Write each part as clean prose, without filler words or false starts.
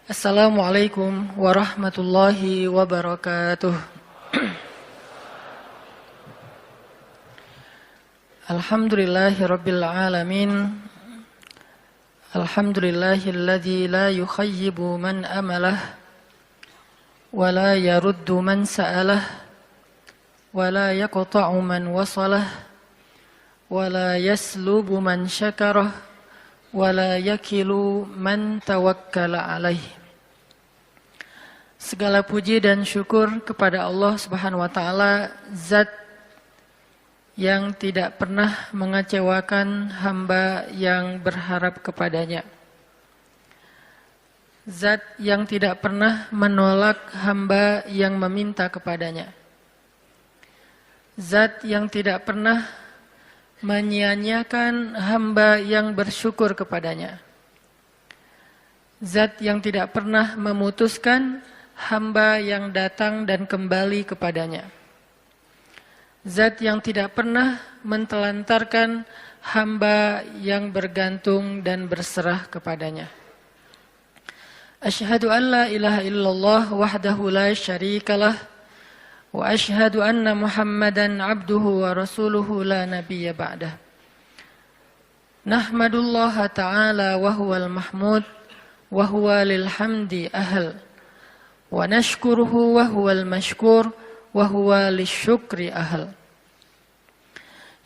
Assalamualaikum warahmatullahi wabarakatuh. Alhamdulillahirabbil alamin. Alhamdulillahilladzi la yukhayyibu man amalah wa la yaruddu man sa'alah wa la yaqta'u man wasalah wa la yaslubu man syakarah wa la yakilu man tawakkala alaih. Segala puji dan syukur kepada Allah Subhanahu wa taala, zat yang tidak pernah mengecewakan hamba yang berharap kepadanya. Zat yang tidak pernah menolak hamba yang meminta kepadanya. Zat yang tidak pernah menyia-nyiakan hamba yang bersyukur kepadanya. Zat yang tidak pernah memutuskan hamba yang datang dan kembali kepadanya. Zat yang tidak pernah mentelantarkan hamba yang bergantung dan berserah kepadanya. Asyhadu an la ilaha illallah wahdahu la syarikalah wa asyhadu anna Muhammadan abduhu wa rasuluhu la nabiyya ba'dah. Nahmadullaha ta'ala wa huwal mahmud wa huwa lil hamdi ahl. Wa nashkuruhu wa huwal mashkur wa huwa lisyukri ahl.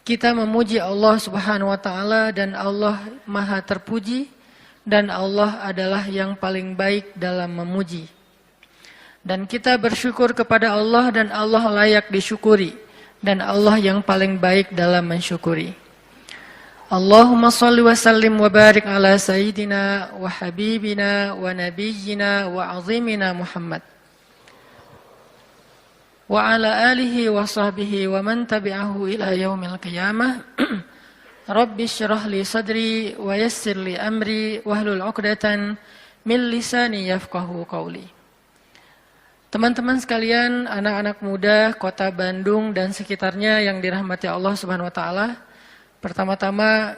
Kita memuji Allah Subhanahu wa taala dan Allah Maha terpuji dan Allah adalah yang paling baik dalam memuji. Dan kita bersyukur kepada Allah dan Allah layak disyukuri dan Allah yang paling baik dalam mensyukuri. Allahumma salli wa sallim wa barik ala sayyidina wa habibina wa nabiyyina wa azimina Muhammad wa ala alihi wa sahbihi wa man tabi'ahu ila yaumil qiyamah. Rabbi syrah li sadri wa yassir li amri wahlul 'uqdatan min lisani yafqahu qawli. Teman-teman sekalian, anak-anak muda Kota Bandung dan sekitarnya yang dirahmati Allah Subhanahu wa taala. Pertama-tama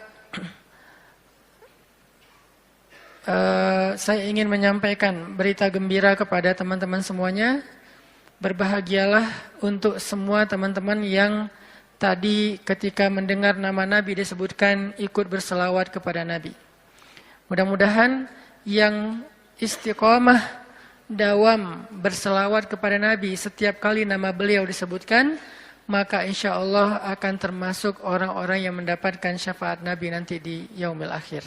saya ingin menyampaikan berita gembira kepada teman-teman semuanya. Berbahagialah untuk semua teman-teman yang tadi ketika mendengar nama Nabi disebutkan ikut berselawat kepada Nabi. Mudah-mudahan yang istiqomah dawam berselawat kepada Nabi setiap kali nama beliau disebutkan, maka insya Allah akan termasuk orang-orang yang mendapatkan syafaat Nabi nanti di yaumil akhir.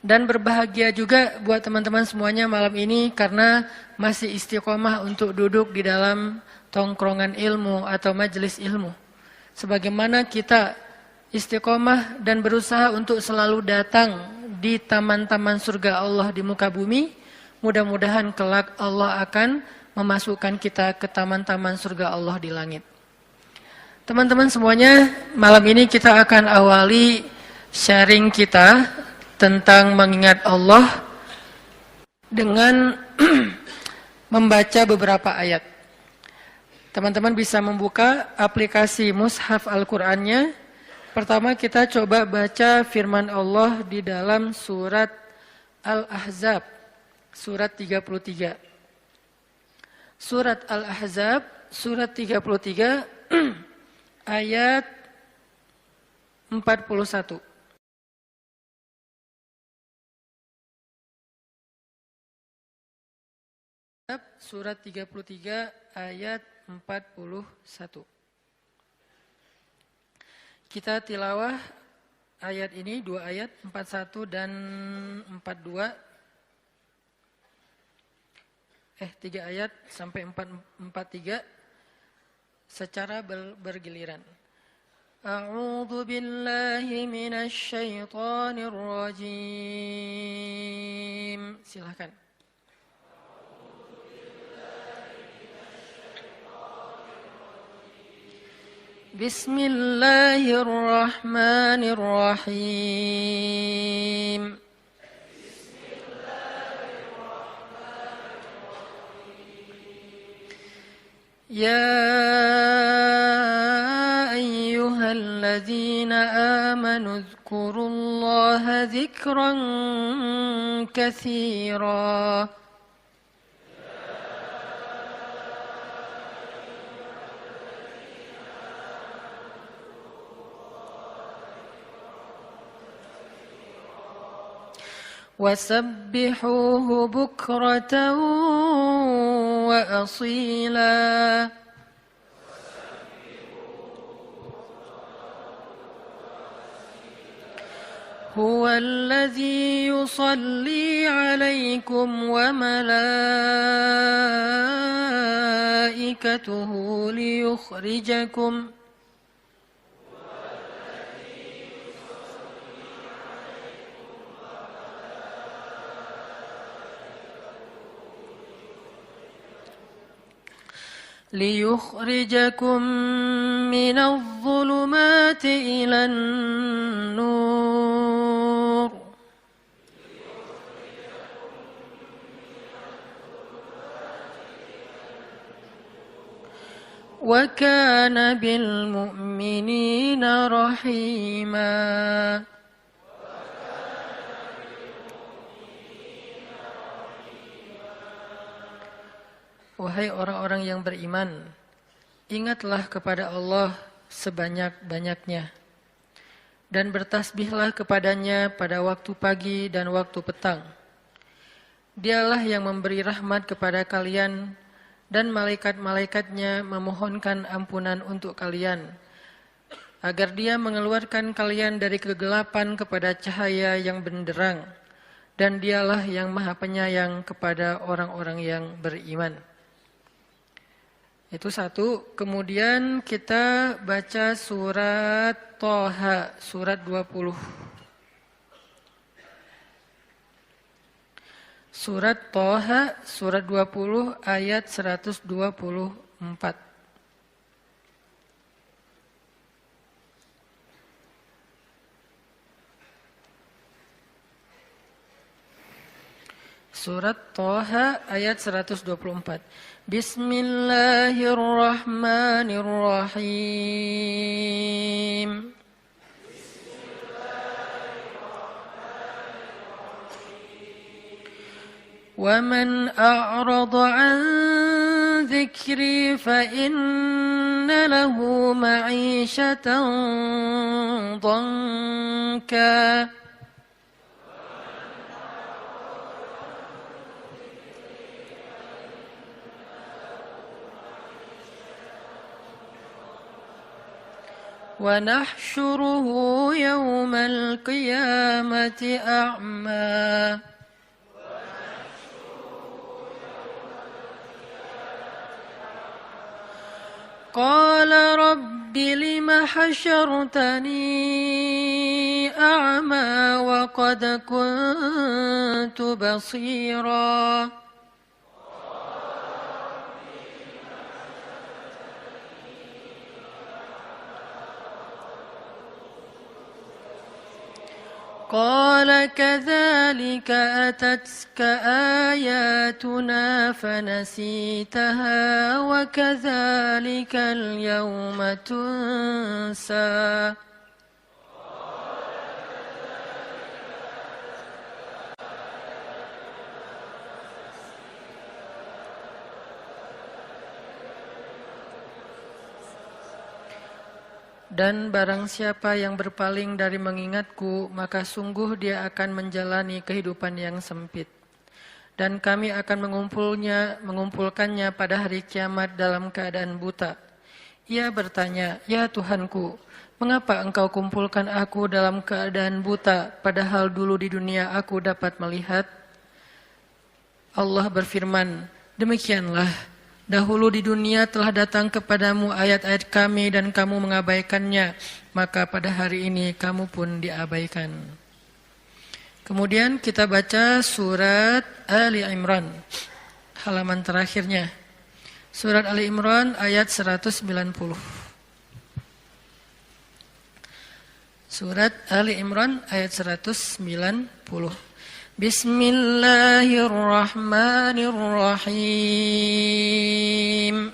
Dan berbahagia juga buat teman-teman semuanya malam ini karena masih istiqomah untuk duduk di dalam tongkrongan ilmu atau majelis ilmu. Sebagaimana kita istiqomah dan berusaha untuk selalu datang di taman-taman surga Allah di muka bumi, mudah-mudahan kelak Allah akan memasukkan kita ke taman-taman surga Allah di langit. Teman-teman semuanya, malam ini kita akan awali sharing kita tentang mengingat Allah dengan membaca beberapa ayat. Teman-teman bisa membuka aplikasi Mushaf Al-Qur'annya. Pertama kita coba baca firman Allah di dalam surat Al-Ahzab, surat 33. Surat Al-Ahzab, surat 33, ayat 41. Surat 33 ayat 41. Kita tilawah ayat ini, dua ayat, 41 dan 42. 3 ayat sampai 43 secara bergiliran. A'udzu billahi minasy syaithanir rajim. Silakan. Bismillahirrahmanirrahim. Ya ayyuhalladzina amanu dzkurullaha ذكرا كثيرا وسبحوه بكرة وأصيلا هو الذي يصلي عليكم وملائكته ليخرجكم من الظلمات إلى النور وكان بالمؤمنين رحيما. Wahai orang-orang yang beriman, ingatlah kepada Allah sebanyak-banyaknya dan bertasbihlah kepadanya pada waktu pagi dan waktu petang. Dialah yang memberi rahmat kepada kalian dan malaikat-malaikatnya memohonkan ampunan untuk kalian, agar Dia mengeluarkan kalian dari kegelapan kepada cahaya yang benderang, dan Dialah yang Maha Penyayang kepada orang-orang yang beriman. Itu satu. Kemudian kita baca surat Thaha, surat 20. Surat Thaha, surat 20 ayat 124. Surat Thaha ayat 124. Bismillahirrahmanirrahim. وَمَنْ أَعْرَضَ عَنْ ذِكْرِي فَإِنَّ لَهُ مَعِيشَةً ضَنْكًا وَنَحْشُرُهُ يَوْمَ الْقِيَامَةِ أَعْمَى قال رب لم حشرتني أعمى وقد كنت بصيرا قال كذلك أتتك آياتنا فنسيتها وكذلك اليوم تنسى Dan barang siapa yang berpaling dari mengingatku, maka sungguh dia akan menjalani kehidupan yang sempit. Dan kami akan mengumpulkannya pada hari kiamat dalam keadaan buta. Ia bertanya, "Ya Tuhanku, mengapa engkau kumpulkan aku dalam keadaan buta, padahal dulu di dunia aku dapat melihat?" Allah berfirman, "Demikianlah. Dahulu di dunia telah datang kepadamu ayat-ayat kami dan kamu mengabaikannya, maka pada hari ini kamu pun diabaikan." Kemudian kita baca surat Ali Imran, halaman terakhirnya. Surat Ali Imran ayat 190. Surat Ali Imran ayat 190. Bismillahirrahmanirrahim.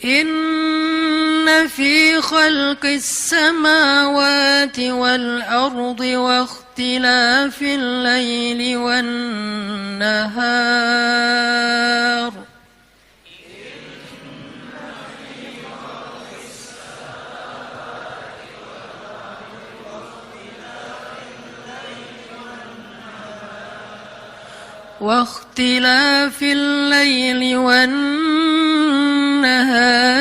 Inna في خلق السماوات والأرض واختلاف الليل والنهار واختلاف الليل والنهار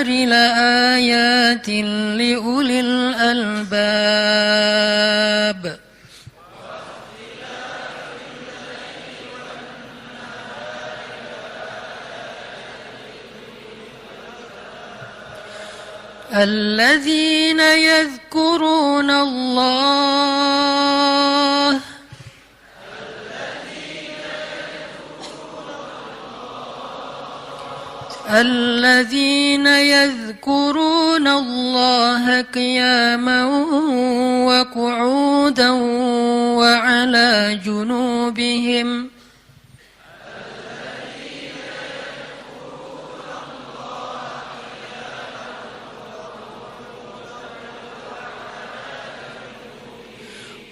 لآيات لأولي الألباب الذين يذكرون الله قياما وقعودا وعلى جنوبهم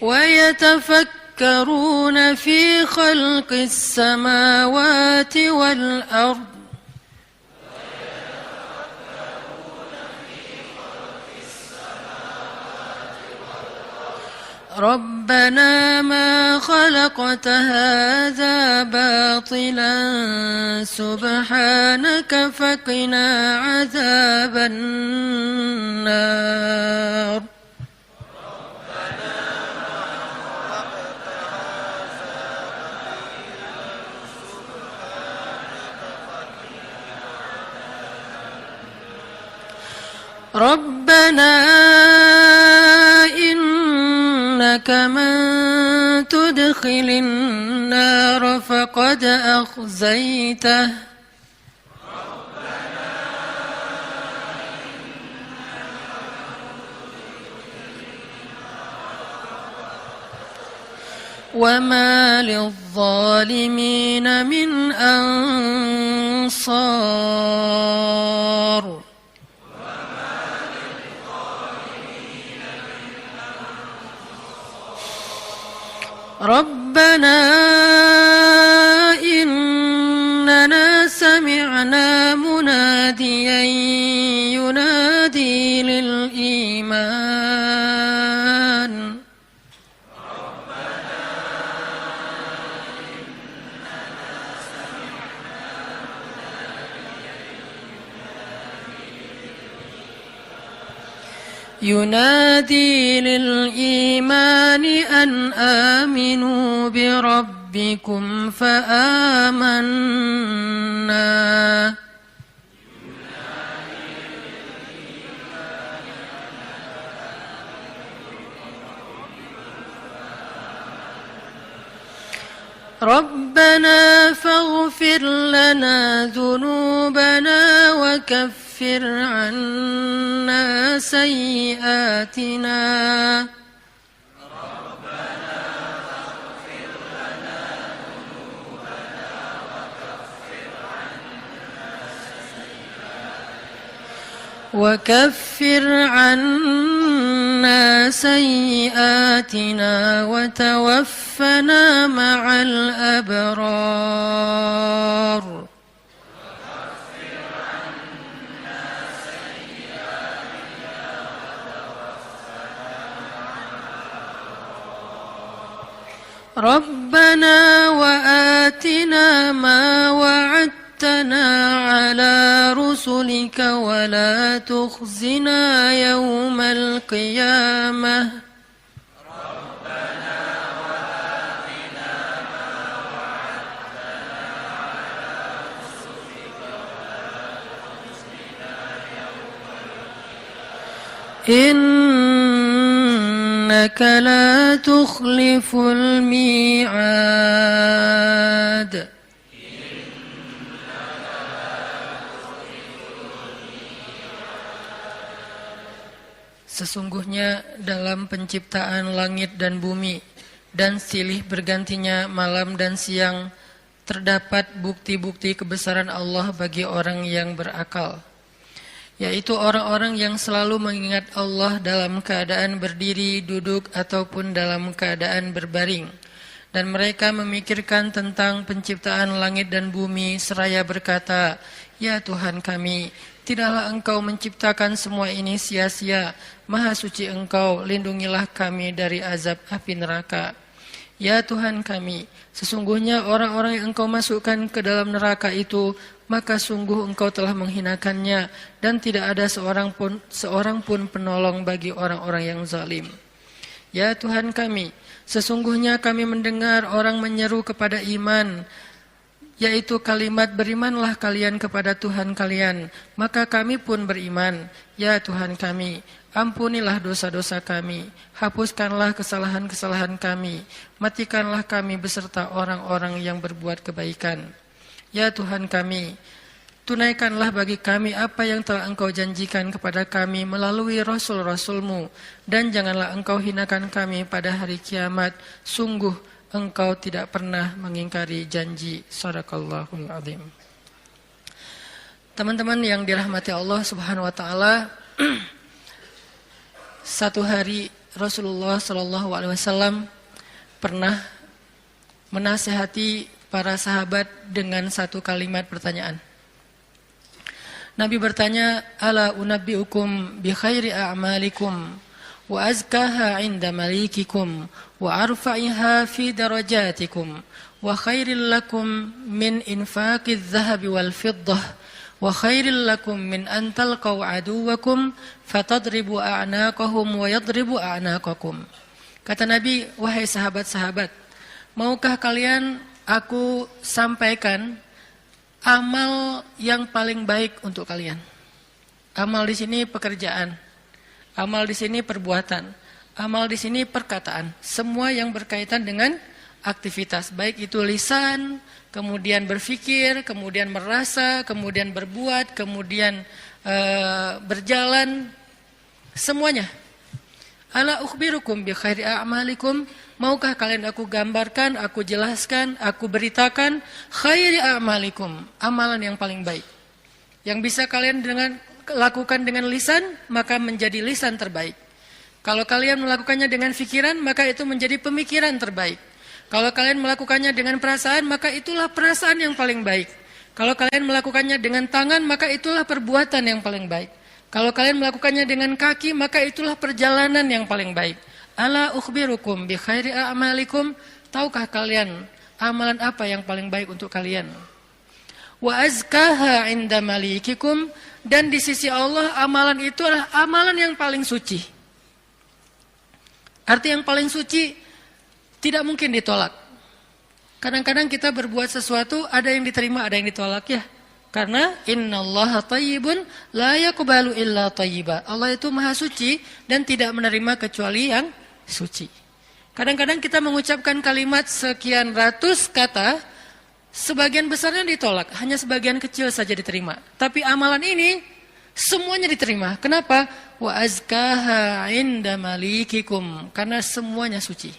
ويتفكرون في خلق السماوات والأرض ربنا ما خلقت هذا باطلا سبحانك فقنا عذاب النار ربنا إنك من تدخل النار فقد أخزيته وما للظالمين من أنصار ربنا إننا سمعنا مناديا ينادي للإيمان أن آمنوا بربكم فآمنا ربنا فاغفر لنا ذنوبنا وكفر عنا سيئاتنا وتوفنا مع الأبرار ربنا وآتنا ما وعدتنا على رسلك ولا تخزنا يوم القيامة إنك لا تخلف الميعاد Sesungguhnya dalam penciptaan langit dan bumi dan silih bergantinya malam dan siang terdapat bukti-bukti kebesaran Allah bagi orang yang berakal. yaitu orang-orang yang selalu mengingat Allah dalam keadaan berdiri, duduk, ataupun dalam keadaan berbaring. Dan mereka memikirkan tentang penciptaan langit dan bumi seraya berkata, "Ya Tuhan kami, tidaklah Engkau menciptakan semua ini sia-sia. Maha suci Engkau, lindungilah kami dari azab api neraka." Ya Tuhan kami, sesungguhnya orang-orang yang Engkau masukkan ke dalam neraka itu, maka sungguh Engkau telah menghinakannya, dan tidak ada seorang pun penolong bagi orang-orang yang zalim. Ya Tuhan kami, sesungguhnya kami mendengar orang menyeru kepada iman, yaitu kalimat berimanlah kalian kepada Tuhan kalian, maka kami pun beriman. Ya Tuhan kami, ampunilah dosa-dosa kami, hapuskanlah kesalahan-kesalahan kami, matikanlah kami beserta orang-orang yang berbuat kebaikan. Ya Tuhan kami, tunaikanlah bagi kami apa yang telah Engkau janjikan kepada kami melalui Rasul-Rasul-Mu, dan janganlah Engkau hinakan kami pada hari kiamat. Sungguh Engkau tidak pernah mengingkari janji. Shadaqallahul azim. Teman-teman yang dirahmati Allah Subhanahu wa taala, satu hari Rasulullah sallallahu alaihi wasallam pernah menasihati para sahabat dengan satu kalimat pertanyaan. Nabi bertanya, "Ala unabbiukum bi khairi a'malikum wa azkaha 'inda malikikum wa arfa'iha fi darajatikum wa khairil lakum min infaqiz zahabi wal fiddah wa khairil lakum min an talqaw aduwakum fatadribu a'naqahum wa yadribu a'naqakum." Kata Nabi, "Wahai sahabat-sahabat, maukah kalian aku sampaikan amal yang paling baik untuk kalian?" Amal di sini pekerjaan, amal di sini perbuatan, amal di sini perkataan, semua yang berkaitan dengan aktivitas, baik itu lisan, kemudian berpikir, kemudian merasa, kemudian berbuat, kemudian berjalan, semuanya. Ala ukhbirukum bi khairi a'malikum, maukah kalian aku gambarkan, aku jelaskan, aku beritakan khairi a'malikum, amalan yang paling baik. Yang bisa kalian lakukan dengan lisan, maka menjadi lisan terbaik. Kalau kalian melakukannya dengan pikiran, maka itu menjadi pemikiran terbaik. Kalau kalian melakukannya dengan perasaan, maka itulah perasaan yang paling baik. Kalau kalian melakukannya dengan tangan, maka itulah perbuatan yang paling baik. Kalau kalian melakukannya dengan kaki, maka itulah perjalanan yang paling baik. Ala ukhbirukum bi khairi a'malikum, tahukah kalian amalan apa yang paling baik untuk kalian? Wa azkaha 'inda malikikum, dan di sisi Allah amalan itu adalah amalan yang paling suci. Arti yang paling suci tidak mungkin ditolak. Kadang-kadang kita berbuat sesuatu, ada yang diterima, ada yang ditolak ya. Karena innallaha thayyibun la yaqbalu illa thayyiba. Allah itu maha suci dan tidak menerima kecuali yang suci. Kadang-kadang kita mengucapkan kalimat sekian ratus kata, sebagian besarnya ditolak, hanya sebagian kecil saja diterima. Tapi amalan ini semuanya diterima. Kenapa? Wa azkaha 'inda malikikum, karena semuanya suci.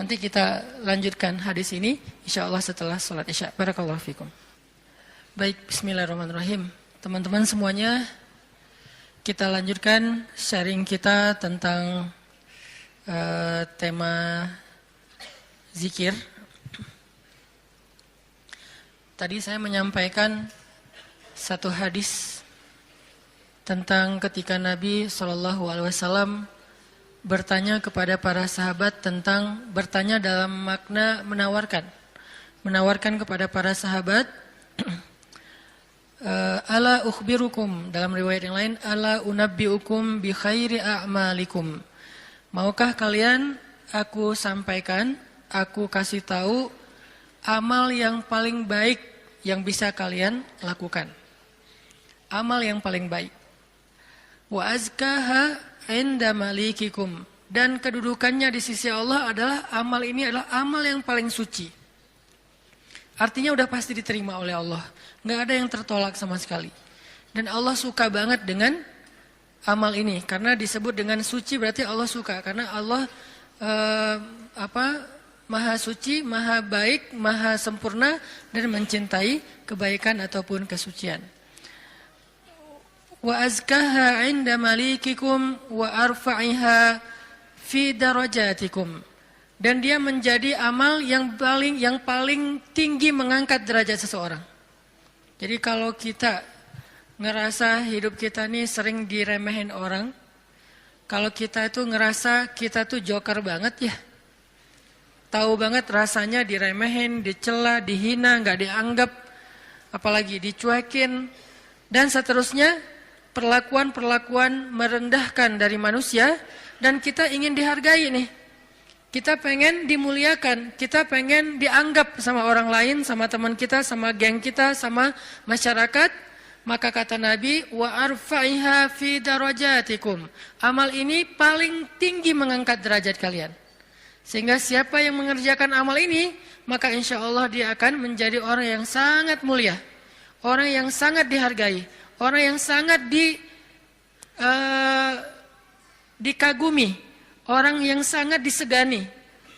Nanti kita lanjutkan hadis ini insyaallah setelah salat Isya. Barakallahu fikum. Baik, bismillahirrahmanirrahim. Teman-teman semuanya, kita lanjutkan sharing kita tentang tema zikir. Tadi saya menyampaikan satu hadis tentang ketika Nabi SAW bertanya kepada para sahabat tentang, bertanya dalam makna menawarkan kepada para sahabat, ala ukhbirukum, dalam riwayat yang lain, ala unabbiukum bi khairi a'malikum. Maukah kalian aku sampaikan, aku kasih tahu amal yang paling baik yang bisa kalian lakukan. Amal yang paling baik. Wa azkaha 'inda malikikum, dan kedudukannya di sisi Allah adalah amal ini adalah amal yang paling suci. Artinya udah pasti diterima oleh Allah. Nggak ada yang tertolak sama sekali. Dan Allah suka banget dengan amal ini. Karena disebut dengan suci berarti Allah suka. Karena Allah maha suci, maha baik, maha sempurna, dan mencintai kebaikan ataupun kesucian. wa azkaha 'inda malikikum wa arfa'iha fi darajatikum. Dan dia menjadi amal yang paling tinggi mengangkat derajat seseorang. Jadi kalau kita ngerasa hidup kita nih sering diremehin orang, kalau kita itu ngerasa kita tuh joker banget ya, tahu banget rasanya diremehin, dicela, dihina, nggak dianggap, apalagi dicuekin, dan seterusnya, perlakuan-perlakuan merendahkan dari manusia, dan kita ingin dihargai nih. Kita pengen dimuliakan, kita pengen dianggap sama orang lain, sama teman kita, sama geng kita, sama masyarakat. Maka kata Nabi, wa arfa'iha fi darajatikum. Amal ini paling tinggi mengangkat derajat kalian. Sehingga siapa yang mengerjakan amal ini, maka insya Allah dia akan menjadi orang yang sangat mulia, orang yang sangat dihargai, orang yang sangat dikagumi, orang yang sangat disegani.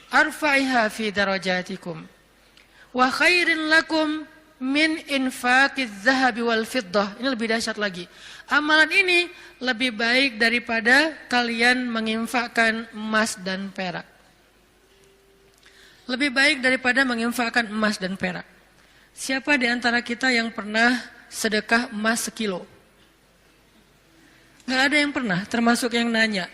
Arfa'iha fi darajatikum. Wa khairin lakum min infaqiz zahabi wal fiddah. Ini lebih dahsyat lagi. Amalan ini lebih baik daripada kalian menginfakkan emas dan perak. Lebih baik daripada menginfakkan emas dan perak. Siapa di antara kita yang pernah sedekah emas 1 kilo? Nggak ada yang pernah, termasuk yang nanya.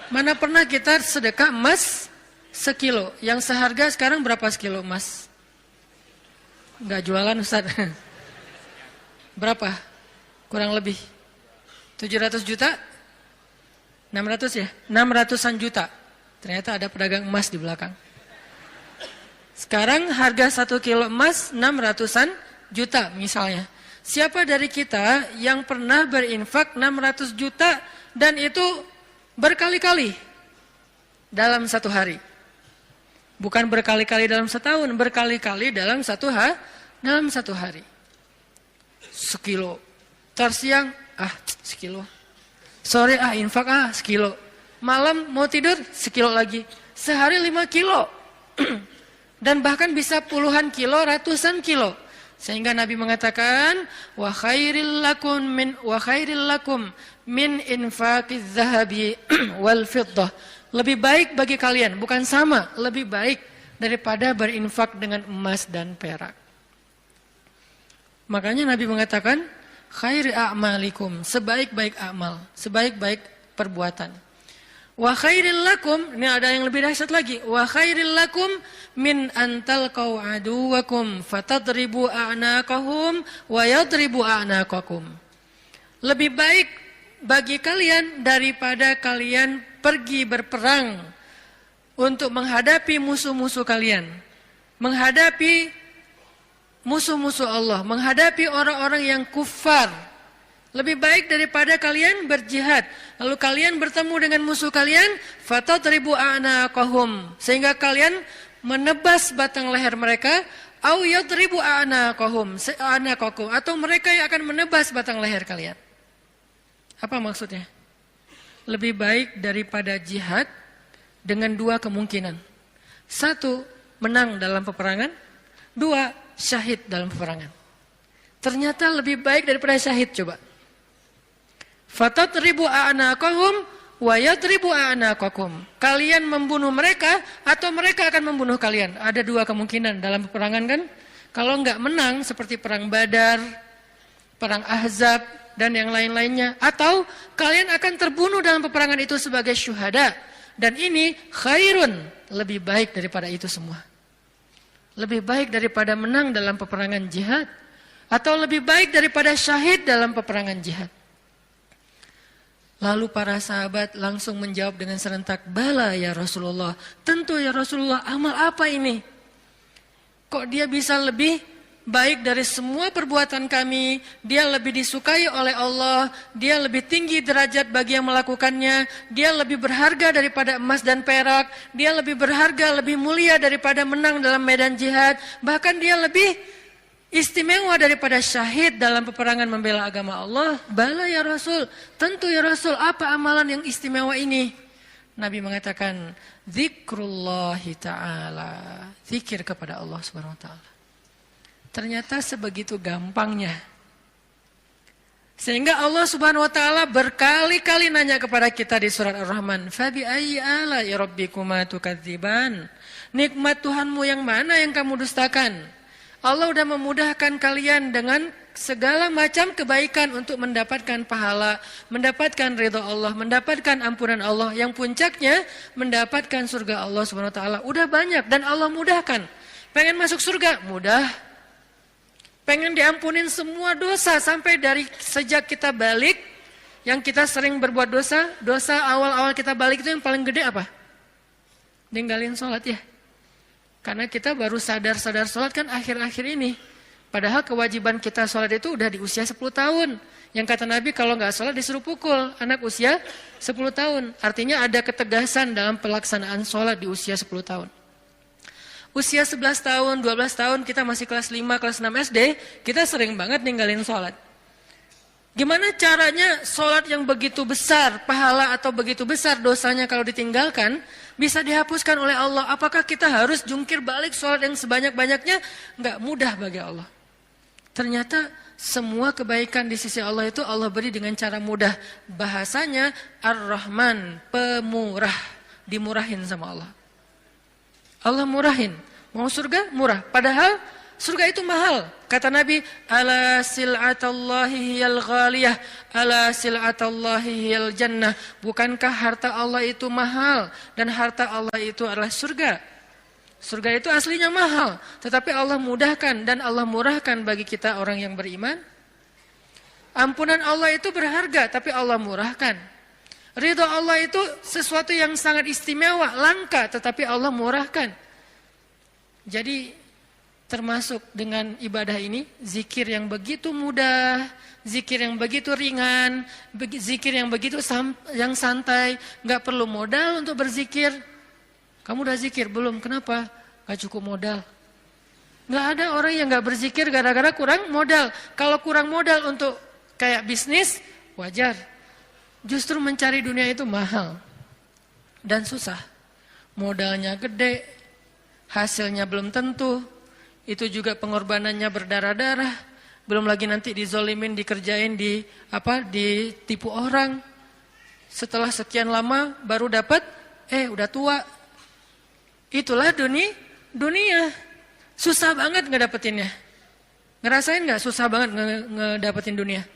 Mana pernah kita sedekah emas 1 kilo? Yang seharga sekarang berapa sekilo emas? Nggak jualan Ustaz. Berapa? Kurang lebih 700 juta? 600 ya? 600-an juta. Ternyata ada pedagang emas di belakang. Sekarang harga 1 kilo emas 600-an juta misalnya. Siapa dari kita yang pernah berinfak 600 juta dan itu berkali-kali dalam 1 hari? Bukan berkali-kali dalam setahun, berkali-kali dalam 1 hari. 1 kilo. Ntar siang, 1 kilo. Sore, infak 1 kilo. Malam mau tidur, 1 kilo lagi. Sehari 5 kilo. Dan bahkan bisa puluhan kilo, ratusan kilo. Sehingga Nabi mengatakan, wa khairil lakum min infaqiz zahabi wal fiddah. Lebih baik bagi kalian, bukan sama, lebih baik daripada berinfak dengan emas dan perak. Makanya Nabi mengatakan, khairi a'malikum, sebaik-baik amal, sebaik-baik perbuatan. Wa khairil lakum, ini ada yang lebih dahsyat lagi. Wa khairil lakum min antalqau aduwakum fatadribu a'naqahum wa yadribu a'naqakum. Lebih baik bagi kalian daripada kalian pergi berperang untuk menghadapi musuh-musuh kalian, menghadapi musuh-musuh Allah, menghadapi orang-orang yang kufar. Lebih baik daripada kalian berjihad, lalu kalian bertemu dengan musuh kalian, fatadribu a'naqahum, sehingga kalian menebas batang leher mereka, au yadribu a'naqahum, atau mereka yang akan menebas batang leher kalian. Apa maksudnya? Lebih baik daripada jihad dengan 2 kemungkinan. 1, menang dalam peperangan. 2, syahid dalam peperangan. Ternyata lebih baik daripada syahid, coba. Fatadribu a'naqahum wa yadribu a'naqakum. Kalian membunuh mereka atau mereka akan membunuh kalian. Ada 2 kemungkinan dalam peperangan kan? Kalau enggak menang seperti perang Badar, perang Ahzab dan yang lain-lainnya, atau kalian akan terbunuh dalam peperangan itu sebagai syuhada. Dan ini khairun, lebih baik daripada itu semua. Lebih baik daripada menang dalam peperangan jihad, atau lebih baik daripada syahid dalam peperangan jihad. Lalu para sahabat langsung menjawab dengan serentak, bala ya Rasulullah, tentu ya Rasulullah, amal apa ini? Kok dia bisa lebih baik dari semua perbuatan kami, dia lebih disukai oleh Allah, dia lebih tinggi derajat bagi yang melakukannya, dia lebih berharga daripada emas dan perak, dia lebih berharga, lebih mulia daripada menang dalam medan jihad, bahkan dia lebih istimewa daripada syahid dalam peperangan membela agama Allah. Bala ya Rasul, tentu ya Rasul, apa amalan yang istimewa ini? Nabi mengatakan, zikrullahi ta'ala, zikir kepada Allah subhanahu wa ta'ala. Ternyata sebegitu gampangnya. Sehingga Allah Subhanahu wa taala berkali-kali nanya kepada kita di surat Ar-Rahman, "Fabi ayyi ala'i rabbikuma tukadziban?" Nikmat Tuhanmu yang mana yang kamu dustakan? Allah sudah memudahkan kalian dengan segala macam kebaikan untuk mendapatkan pahala, mendapatkan ridha Allah, mendapatkan ampunan Allah, yang puncaknya mendapatkan surga Allah Subhanahu wa taala. Udah banyak dan Allah mudahkan. Pengen masuk surga? Mudah. Pengen diampunin semua dosa sampai dari sejak kita balik, yang kita sering berbuat dosa awal-awal kita balik itu yang paling gede apa? Ninggalin sholat ya. Karena kita baru sadar sholat kan akhir-akhir ini. Padahal kewajiban kita sholat itu udah di usia 10 tahun. Yang kata Nabi kalau nggak sholat disuruh pukul anak usia 10 tahun. Artinya ada ketegasan dalam pelaksanaan sholat di usia 10 tahun. Usia 11 tahun, 12 tahun, kita masih kelas 5, kelas 6 SD, kita sering banget ninggalin sholat. Gimana caranya sholat yang begitu besar, pahala atau begitu besar dosanya kalau ditinggalkan, bisa dihapuskan oleh Allah? Apakah kita harus jungkir balik sholat yang sebanyak-banyaknya? Nggak mudah bagi Allah. Ternyata semua kebaikan di sisi Allah itu Allah beri dengan cara mudah. Bahasanya Ar-Rahman, pemurah, dimurahin sama Allah. Allah murahin. Mau surga? Murah. Padahal surga itu mahal. Kata Nabi, ala sil'atallahi hiyal ghaliyah, ala sil'atallahi hiyal jannah. Bukankah harta Allah itu mahal? Dan harta Allah itu adalah surga. Surga itu aslinya mahal. Tetapi Allah mudahkan dan Allah murahkan bagi kita orang yang beriman. Ampunan Allah itu berharga, tapi Allah murahkan. Ridho Allah itu sesuatu yang sangat istimewa, langka, tetapi Allah murahkan. Jadi termasuk dengan ibadah ini, zikir yang begitu mudah, zikir yang begitu ringan, zikir yang begitu yang santai, nggak perlu modal untuk berzikir. Kamu udah zikir belum? Kenapa? Gak cukup modal. Nggak ada orang yang nggak berzikir gara-gara kurang modal. Kalau kurang modal untuk kayak bisnis, wajar. Justru mencari dunia itu mahal dan susah. Modalnya gede, hasilnya belum tentu. Itu juga pengorbanannya berdarah-darah. Belum lagi nanti dizolimin, dikerjain, ditipu orang. Setelah sekian lama baru dapat, udah tua. Itulah dunia. Susah banget ngedapetinnya. Ngerasain gak susah banget ngedapetin dunia?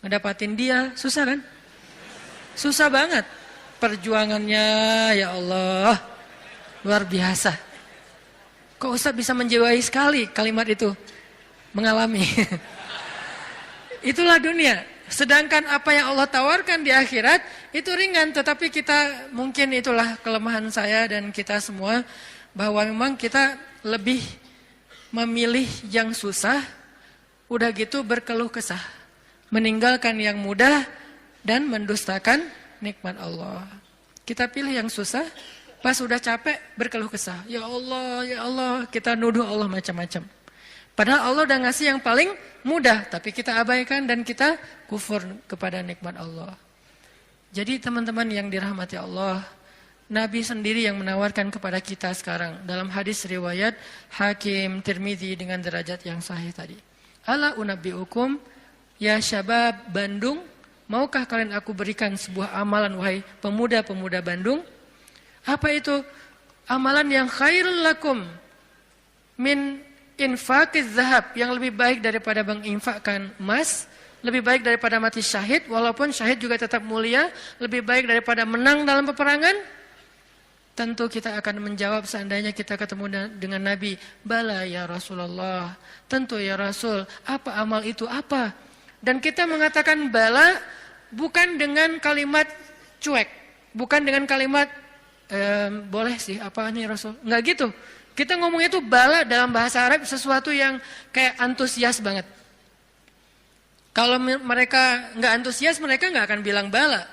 Ngedapatin dia, susah kan? Susah banget. Perjuangannya, ya Allah, luar biasa. Kok Ustaz bisa menjiwai sekali kalimat itu? Mengalami. Itulah dunia. Sedangkan apa yang Allah tawarkan di akhirat, itu ringan. Tetapi kita, mungkin itulah kelemahan saya dan kita semua, bahwa memang kita lebih memilih yang susah, udah gitu berkeluh kesah. Meninggalkan yang mudah dan mendustakan nikmat Allah. Kita pilih yang susah, pas udah capek berkeluh kesah. Ya Allah, kita nuduh Allah macam-macam. Padahal Allah udah ngasih yang paling mudah, tapi kita abaikan dan kita kufur kepada nikmat Allah. Jadi teman-teman yang dirahmati Allah, Nabi sendiri yang menawarkan kepada kita sekarang dalam hadis riwayat Hakim Tirmidzi dengan derajat yang sahih tadi. Ala unabbiukum ya syabab Bandung, maukah kalian aku berikan sebuah amalan wahai pemuda-pemuda Bandung? Apa itu? Amalan yang khairul lakum min infaqiz zahab, yang lebih baik daripada menginfakkan emas, lebih baik daripada mati syahid, walaupun syahid juga tetap mulia, lebih baik daripada menang dalam peperangan. Tentu kita akan menjawab seandainya kita ketemu dengan Nabi, bala ya Rasulullah, tentu ya Rasul, apa amal itu apa? Dan kita mengatakan bala bukan dengan kalimat cuek, bukan dengan kalimat boleh sih, apa nih Rasul? Enggak gitu. Kita ngomongnya itu bala dalam bahasa Arab sesuatu yang kayak antusias banget. Kalau mereka nggak antusias, mereka nggak akan bilang bala.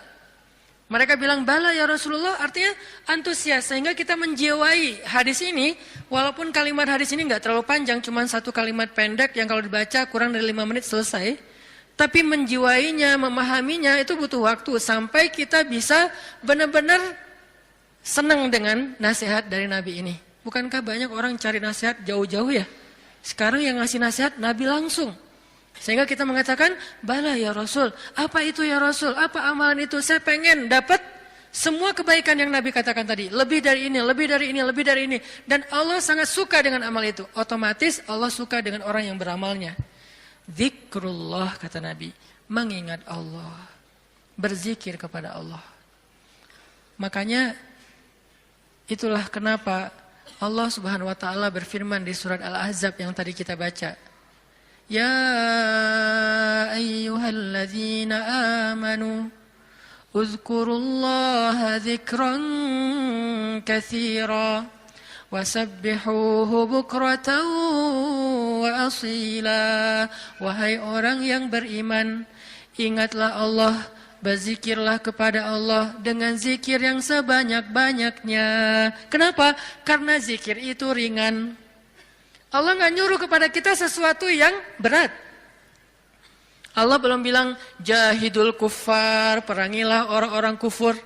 Mereka bilang bala ya Rasulullah, artinya antusias. Sehingga kita menjiwai hadis ini, walaupun kalimat hadis ini nggak terlalu panjang, cuma satu kalimat pendek yang kalau dibaca kurang dari 5 menit selesai. Tapi menjiwainya, memahaminya itu butuh waktu sampai kita bisa benar-benar senang dengan nasihat dari Nabi ini. Bukankah banyak orang cari nasihat jauh-jauh ya? Sekarang yang ngasih nasihat Nabi langsung. Sehingga kita mengatakan, bala ya Rasul, apa itu ya Rasul, apa amalan itu, saya pengen dapat semua kebaikan yang Nabi katakan tadi, lebih dari ini, lebih dari ini, lebih dari ini. Dan Allah sangat suka dengan amal itu. Otomatis Allah suka dengan orang yang beramalnya. Zikrullah, kata Nabi, mengingat Allah, berzikir kepada Allah. Makanya itulah kenapa Allah Subhanahu wa taala berfirman di surat Al-Ahzab yang tadi kita baca. Ya ayyuhalladzina amanu uzkurullaha dzikran katsira wasabbihuhu bukratan wa asila. Wahai orang yang beriman, ingatlah Allah, berzikirlah kepada Allah dengan zikir yang sebanyak-banyaknya. Kenapa? Karena zikir itu ringan. Allah nggak nyuruh kepada kita sesuatu yang berat. Allah belum bilang jahidul kuffar, perangilah orang-orang kufur.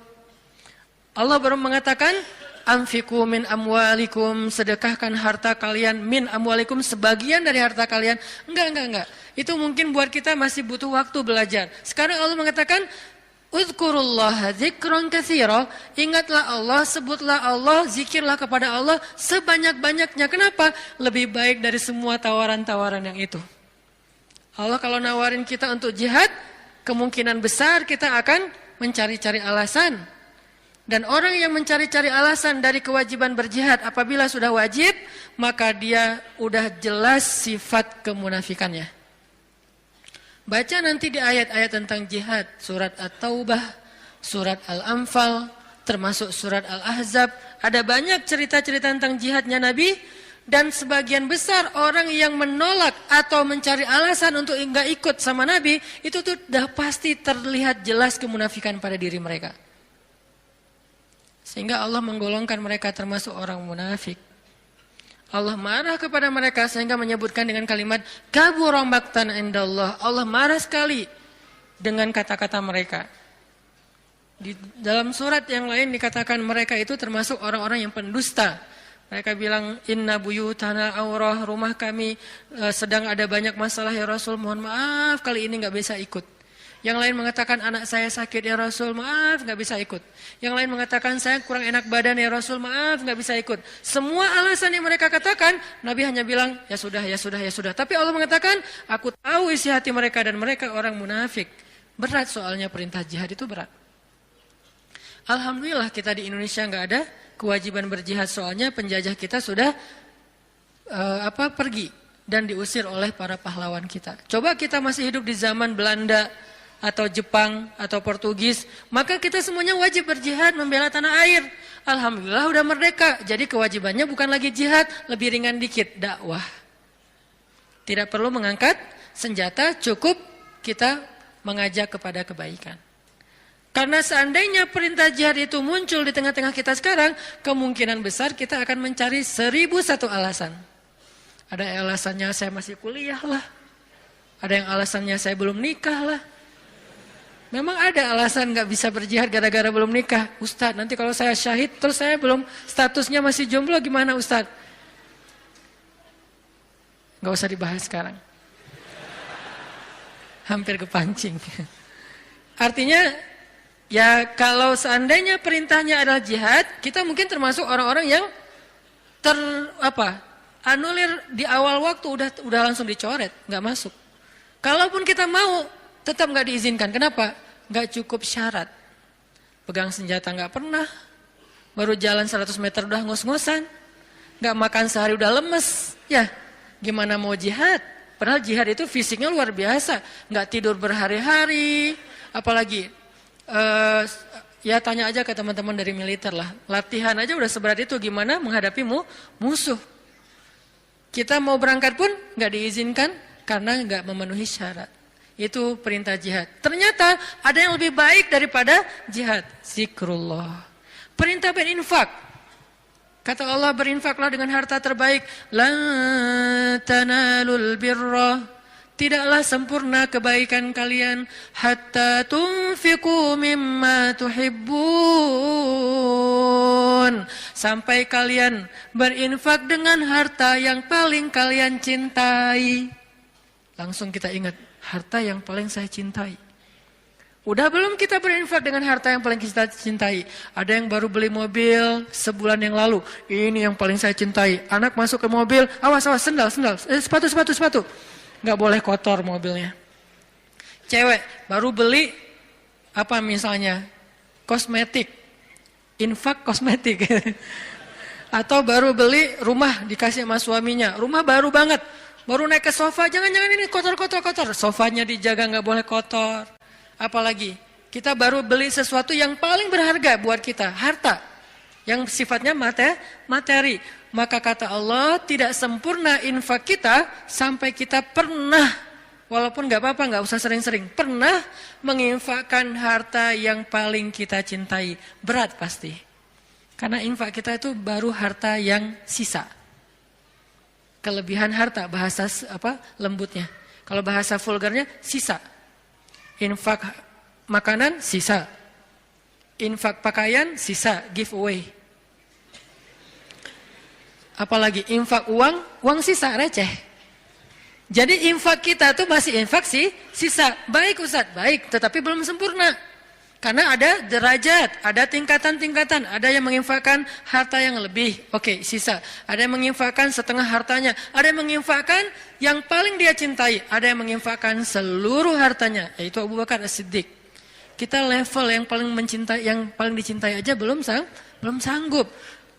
Allah baru mengatakan anfiqu min amwalikum, sedekahkan harta kalian, min amwalikum, sebagian dari harta kalian. Enggak. Itu mungkin buat kita masih butuh waktu belajar. Sekarang Allah mengatakan uzkurullaha dzikran katsira, ingatlah Allah, sebutlah Allah, zikirlah kepada Allah sebanyak-banyaknya. Kenapa? Lebih baik dari semua tawaran-tawaran yang itu. Allah kalau nawarin kita untuk jihad, kemungkinan besar kita akan mencari-cari alasan. Dan orang yang mencari-cari alasan dari kewajiban berjihad, apabila sudah wajib, maka dia udah jelas sifat kemunafikannya. Baca nanti di ayat-ayat tentang jihad, surat At-Taubah, surat Al-Anfal, termasuk surat Al-Ahzab. Ada banyak cerita-cerita tentang jihadnya Nabi, dan sebagian besar orang yang menolak atau mencari alasan untuk enggak ikut sama Nabi, itu tuh udah pasti terlihat jelas kemunafikan pada diri mereka. Sehingga Allah menggolongkan mereka termasuk orang munafik. Allah marah kepada mereka sehingga menyebutkan dengan kalimat kabura maqtan indallah. Allah marah sekali dengan kata-kata mereka. Di dalam surat yang lain dikatakan mereka itu termasuk orang-orang yang pendusta. Mereka bilang inna buyutana aurah, rumah kami sedang ada banyak masalah ya Rasul, mohon maaf kali ini enggak bisa ikut. Yang lain mengatakan anak saya sakit ya Rasul, maaf nggak bisa ikut. Yang lain mengatakan saya kurang enak badan ya Rasul, maaf nggak bisa ikut. Semua alasan yang mereka katakan, Nabi hanya bilang ya sudah, ya sudah, ya sudah. Tapi Allah mengatakan, aku tahu isi hati mereka dan mereka orang munafik. Berat soalnya perintah jihad itu berat. Alhamdulillah kita di Indonesia nggak ada kewajiban berjihad, soalnya penjajah kita sudah pergi dan diusir oleh para pahlawan kita. Coba kita masih hidup di zaman Belanda atau Jepang atau Portugis, maka kita semuanya wajib berjihad membela tanah air. Alhamdulillah udah merdeka, jadi kewajibannya bukan lagi jihad, lebih ringan dikit, dakwah. Tidak perlu mengangkat senjata, cukup kita mengajak kepada kebaikan. Karena seandainya perintah jihad itu muncul di tengah-tengah kita sekarang, kemungkinan besar kita akan mencari 1001 alasan. Ada alasannya saya masih kuliah lah, ada yang alasannya saya belum nikah lah. Memang ada alasan nggak bisa berjihad gara-gara belum nikah. Ustadz, nanti kalau saya syahid terus saya belum, statusnya masih jomblo gimana Ustadz? Nggak usah dibahas sekarang. Hampir kepancing. Artinya, ya kalau seandainya perintahnya adalah jihad, kita mungkin termasuk orang-orang yang anulir di awal waktu udah langsung dicoret, nggak masuk. Kalaupun kita mau, tetap nggak diizinkan. Kenapa? Nggak cukup syarat. Pegang senjata nggak pernah, baru jalan 100 meter udah ngos-ngosan, nggak makan sehari udah lemes. Ya, gimana mau jihad? Padahal jihad itu fisiknya luar biasa, nggak tidur berhari-hari, apalagi ya tanya aja ke teman-teman dari militer lah, latihan aja udah seberat itu, gimana menghadapi musuh. Kita mau berangkat pun nggak diizinkan karena nggak memenuhi syarat. Itu perintah jihad. Ternyata ada yang lebih baik daripada jihad, zikrullah. Perintah berinfak. Kata Allah, berinfaklah dengan harta terbaik. Lan tanalul birra, tidaklah sempurna kebaikan kalian hatta tunfiqu mimma tuhibbun, sampai kalian berinfak dengan harta yang paling kalian cintai. Langsung kita ingat, harta yang paling saya cintai. Udah belum kita berinfak dengan harta yang paling kita cintai? Ada yang baru beli mobil sebulan yang lalu. Ini yang paling saya cintai. Anak masuk ke mobil, awas, sendal. Sepatu. Nggak boleh kotor mobilnya. Cewek baru beli, apa misalnya, kosmetik. Infak kosmetik. Atau baru beli rumah dikasih sama suaminya. Rumah baru banget. Baru naik ke sofa, jangan ini kotor. Sofanya dijaga, nggak boleh kotor. Apalagi kita baru beli sesuatu yang paling berharga buat kita, harta yang sifatnya materi. Maka kata Allah, tidak sempurna infak kita sampai kita pernah, walaupun gak apa-apa, gak usah sering-sering, pernah menginfakkan harta yang paling kita cintai. Berat pasti, karena infak kita itu baru harta yang sisa. Kelebihan harta, bahasa lembutnya. Kalau bahasa vulgarnya, sisa. Infak makanan, sisa. Infak pakaian, sisa, giveaway. Apalagi infak uang sisa, receh. Jadi infak kita tuh masih infak sisa. Baik Ustaz, baik, tetapi belum sempurna. Karena ada derajat, ada tingkatan-tingkatan. Ada yang menginfakkan harta yang lebih, oke, sisa. Ada yang menginfakkan setengah hartanya. Ada yang menginfakkan yang paling dia cintai. Ada yang menginfakkan seluruh hartanya, yaitu Abu Bakar As-Siddiq. Kita level yang paling dicintai aja belum sanggup.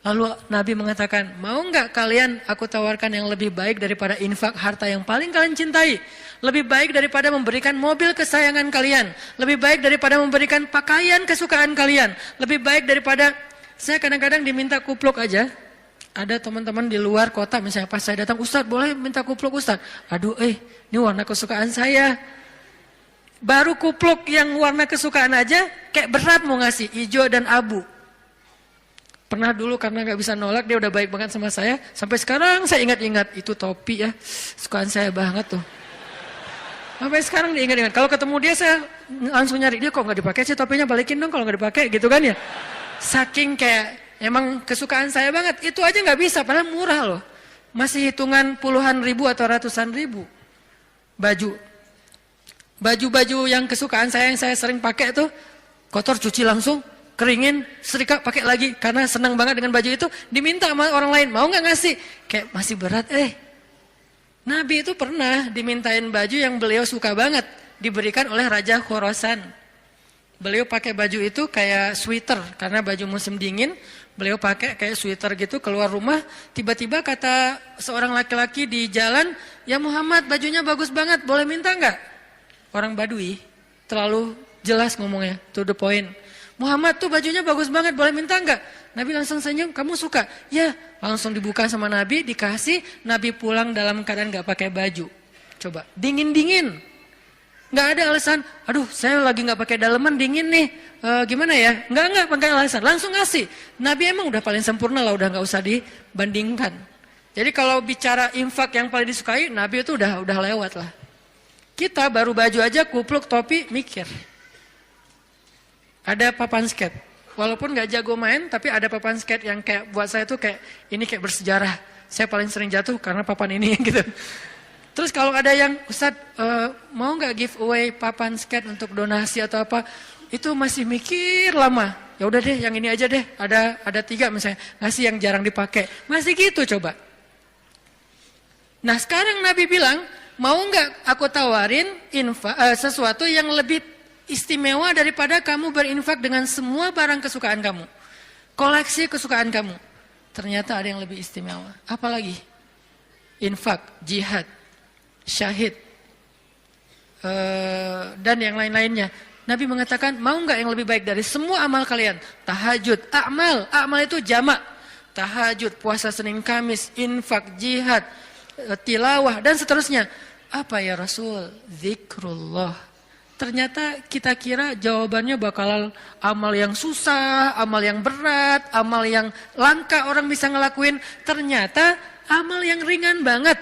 Lalu Nabi mengatakan, mau nggak kalian aku tawarkan yang lebih baik daripada infak harta yang paling kalian cintai? Lebih baik daripada memberikan mobil kesayangan kalian. Lebih baik daripada memberikan pakaian kesukaan kalian. Lebih baik daripada, saya kadang-kadang diminta kupluk aja. Ada teman-teman di luar kota, misalnya pas saya datang, Ustaz boleh minta kupluk Ustaz? Aduh ini warna kesukaan saya. Baru kupluk yang warna kesukaan aja, kayak berat mau ngasih, hijau dan abu. Pernah dulu karena gak bisa nolak, dia udah baik banget sama saya. Sampai sekarang saya ingat-ingat, itu topi ya, sukaan saya banget tuh. Sampai sekarang diingat-ingat. Kalau ketemu dia saya langsung nyari, dia kok gak dipakai sih topinya, balikin dong kalau gak dipakai gitu kan ya. Saking kayak emang kesukaan saya banget, itu aja gak bisa, padahal murah loh. Masih hitungan puluhan ribu atau ratusan ribu. Baju yang kesukaan saya yang saya sering pakai tuh, kotor cuci langsung, keringin, setrika, pakai lagi. Karena senang banget dengan baju itu, diminta sama orang lain, mau gak ngasih? Kayak masih berat, Nabi itu pernah dimintain baju yang beliau suka banget, diberikan oleh Raja Khorasan. Beliau pakai baju itu kayak sweater, karena baju musim dingin, beliau pakai kayak sweater gitu, keluar rumah, tiba-tiba kata seorang laki-laki di jalan, ya Muhammad bajunya bagus banget, boleh minta nggak? Orang Badui, terlalu jelas ngomongnya, to the point. Muhammad tuh bajunya bagus banget, boleh minta enggak? Nabi langsung senyum, kamu suka? Ya, langsung dibuka sama Nabi, dikasih. Nabi pulang dalam keadaan enggak pakai baju. Coba, dingin-dingin. Enggak ada alasan, aduh saya lagi enggak pakai daleman, dingin nih. Gimana ya? Enggak pakai alasan, langsung ngasih. Nabi emang udah paling sempurna lah, udah enggak usah dibandingkan. Jadi kalau bicara infak yang paling disukai, Nabi itu udah lewat lah. Kita baru baju aja, kupluk, topi, mikir. Ada papan skate, walaupun gak jago main, tapi ada papan skate yang kayak buat saya tuh kayak ini kayak bersejarah. Saya paling sering jatuh karena papan ini gitu. Terus kalau ada yang Ustaz mau nggak giveaway papan skate untuk donasi atau apa, itu masih mikir lama. Ya udah deh, yang ini aja deh. Ada 3 misalnya, ngasih yang jarang dipakai. Masih gitu coba. Nah sekarang Nabi bilang, mau nggak aku tawarin sesuatu yang lebih istimewa daripada kamu berinfak dengan semua barang kesukaan kamu. Koleksi kesukaan kamu. Ternyata ada yang lebih istimewa. Apalagi? Infak, jihad, syahid, dan yang lain-lainnya. Nabi mengatakan, mau nggak yang lebih baik dari semua amal kalian? Tahajud, amal itu jamak. Tahajud, puasa Senin Kamis, infak, jihad, tilawah, dan seterusnya. Apa ya Rasul? Zikrullah. Ternyata kita kira jawabannya bakal amal yang susah, amal yang berat, amal yang langka orang bisa ngelakuin. Ternyata amal yang ringan banget,